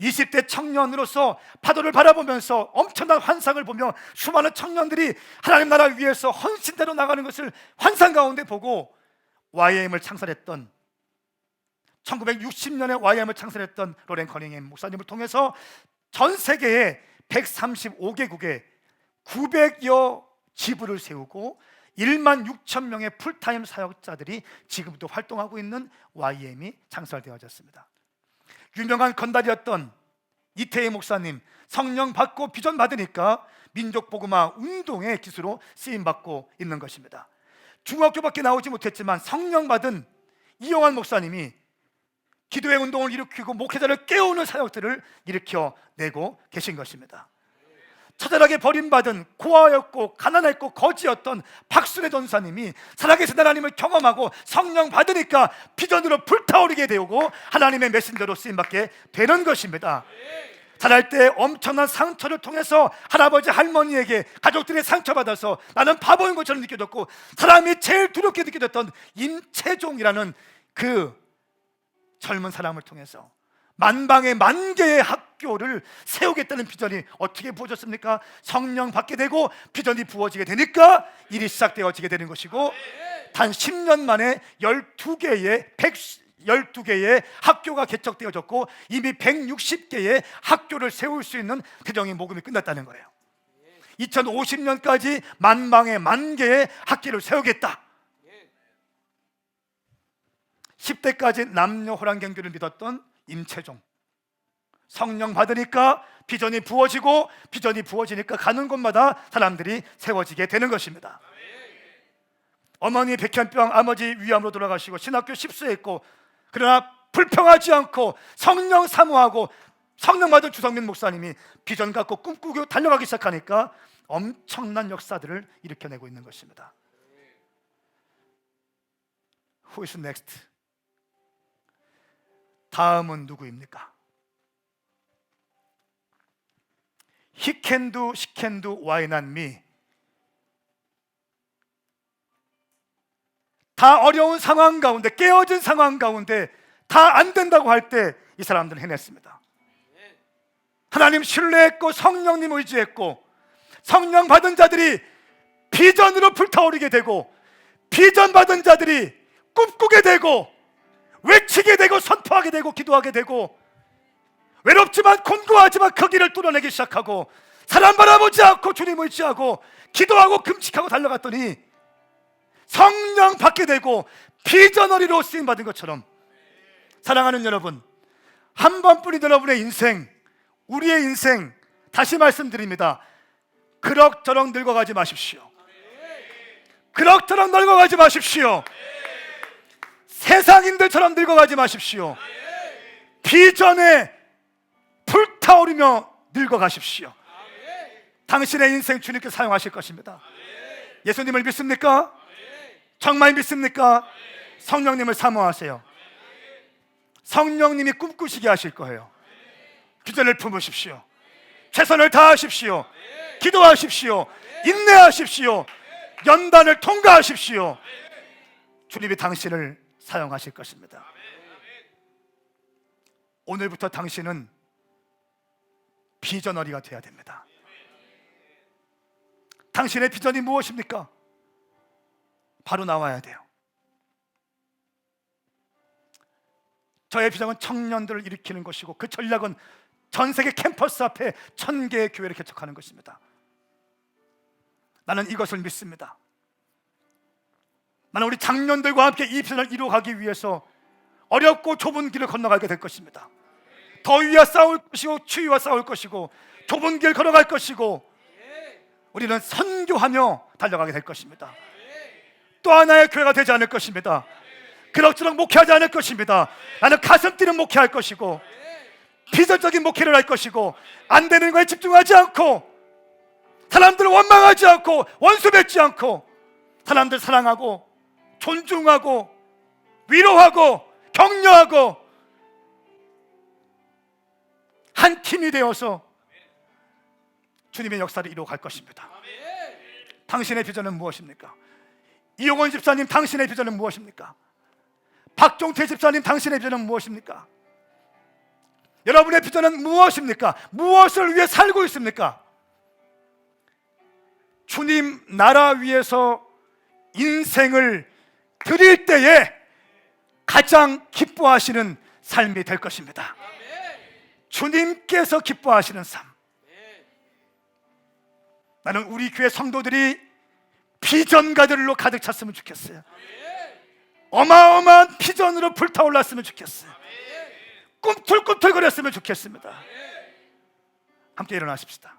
20대 청년으로서 파도를 바라보면서 엄청난 환상을 보며 수많은 청년들이 하나님 나라 위해서 헌신대로 나가는 것을 환상 가운데 보고 YM을 창설했던 1960년에 YM을 창설했던 로렌 커닝햄 목사님을 통해서 전 세계에 135개국에 900여 지부를 세우고 16,000명의 풀타임 사역자들이 지금도 활동하고 있는 YM이 창설되어졌습니다. 유명한 건달이었던 이태희 목사님, 성령 받고 비전 받으니까 민족복음화 운동의 기수로 쓰임받고 있는 것입니다. 중학교밖에 나오지 못했지만 성령 받은 이영환 목사님이 기도회 운동을 일으키고 목회자를 깨우는 사역들을 일으켜내고 계신 것입니다. 처절하게 버림받은 고아였고 가난했고 거지였던 박순애 전사님이 살아계신 하나님을 경험하고 성령 받으니까 비전으로 불타오르게 되고 하나님의 메신저로 쓰임받게 되는 것입니다. 자랄 때 엄청난 상처를 통해서 할아버지 할머니에게 가족들이 상처받아서 나는 바보인 것처럼 느껴졌고 사람이 제일 두렵게 느껴졌던 임채종이라는 그 젊은 사람을 통해서 만방의 만개의 학교를 세우겠다는 비전이 어떻게 부어졌습니까? 성령 받게 되고 비전이 부어지게 되니까 일이 시작되어지게 되는 것이고 단 10년 만에 12개의 학교가 개척되어졌고 이미 160개의 학교를 세울 수 있는 대정의 모금이 끝났다는 거예요. 2050년까지 만방의 만개의 학교를 세우겠다. 10대까지 남녀 호랑경주를 믿었던 임채종, 성령 받으니까 비전이 부어지니까 가는 곳마다 사람들이 세워지게 되는 것입니다. 어머니 백혈병, 아버지 위암으로 돌아가시고 신학교 십수했고 그러나 불평하지 않고 성령 사모하고 성령 받은 주성민 목사님이 비전 갖고 꿈꾸고 달려가기 시작하니까 엄청난 역사들을 일으켜내고 있는 것입니다. Who is next? 다음은 누구입니까? He can do, she can do, why not me? 다 어려운 상황 가운데, 깨어진 상황 가운데 다 안 된다고 할 때 이 사람들은 해냈습니다. 하나님 신뢰했고 성령님 의지했고 성령 받은 자들이 비전으로 불타오르게 되고 비전 받은 자들이 꿈꾸게 되고 외치게 되고 선포하게 되고 기도하게 되고 외롭지만 곤고하지만 그 길을 뚫어내기 시작하고 사람 바라보지 않고 주님 의지하고 기도하고 금식하고 달려갔더니 성령 받게 되고 비전어리로 쓰임받은 것처럼 사랑하는 여러분, 한 번뿐인 여러분의 인생, 우리의 인생, 다시 말씀드립니다. 그럭저럭 늙어가지 마십시오. 그럭저럭 늙어가지 마십시오. 세상인들처럼 늙어가지 마십시오. 비전에 불타오르며 늙어가십시오. 당신의 인생 주님께 사용하실 것입니다. 예수님을 믿습니까? 정말 믿습니까? 성령님을 사모하세요. 성령님이 꿈꾸시게 하실 거예요. 비전을 품으십시오. 최선을 다하십시오. 기도하십시오. 인내하십시오. 연단을 통과하십시오. 주님이 당신을 사용하실 것입니다. 오늘부터 당신은 비전어리가 되어야 됩니다. 당신의 비전이 무엇입니까? 바로 나와야 돼요. 저의 비전은 청년들을 일으키는 것이고 그 전략은 전 세계 캠퍼스 앞에 1000개의 교회를 개척하는 것입니다. 나는 이것을 믿습니다. 나는 우리 장년들과 함께 이 비전을 이루어가기 위해서 어렵고 좁은 길을 건너가게 될 것입니다. 더위와 싸울 것이고 추위와 싸울 것이고 좁은 길 걸어갈 것이고 우리는 선교하며 달려가게 될 것입니다. 또 하나의 교회가 되지 않을 것입니다. 그럭저럭 목회하지 않을 것입니다. 나는 가슴 뛰는 목회할 것이고 비전적인 목회를 할 것이고 안 되는 거에 집중하지 않고 사람들을 원망하지 않고 원수 맺지 않고 사람들 사랑하고 존중하고 위로하고 격려하고 한 팀이 되어서 주님의 역사를 이루어갈 것입니다. 당신의 비전은 무엇입니까? 이용원 집사님, 당신의 비전은 무엇입니까? 박종태 집사님, 당신의 비전은 무엇입니까? 여러분의 비전은 무엇입니까? 무엇을 위해 살고 있습니까? 주님 나라 위해서 인생을 드릴 때에 가장 기뻐하시는 삶이 될 것입니다. 주님께서 기뻐하시는 삶. 나는 우리 교회 성도들이 비전가들로 가득 찼으면 좋겠어요. 어마어마한 비전으로 불타올랐으면 좋겠어요. 꿈틀꿈틀거렸으면 좋겠습니다. 함께 일어나십시다.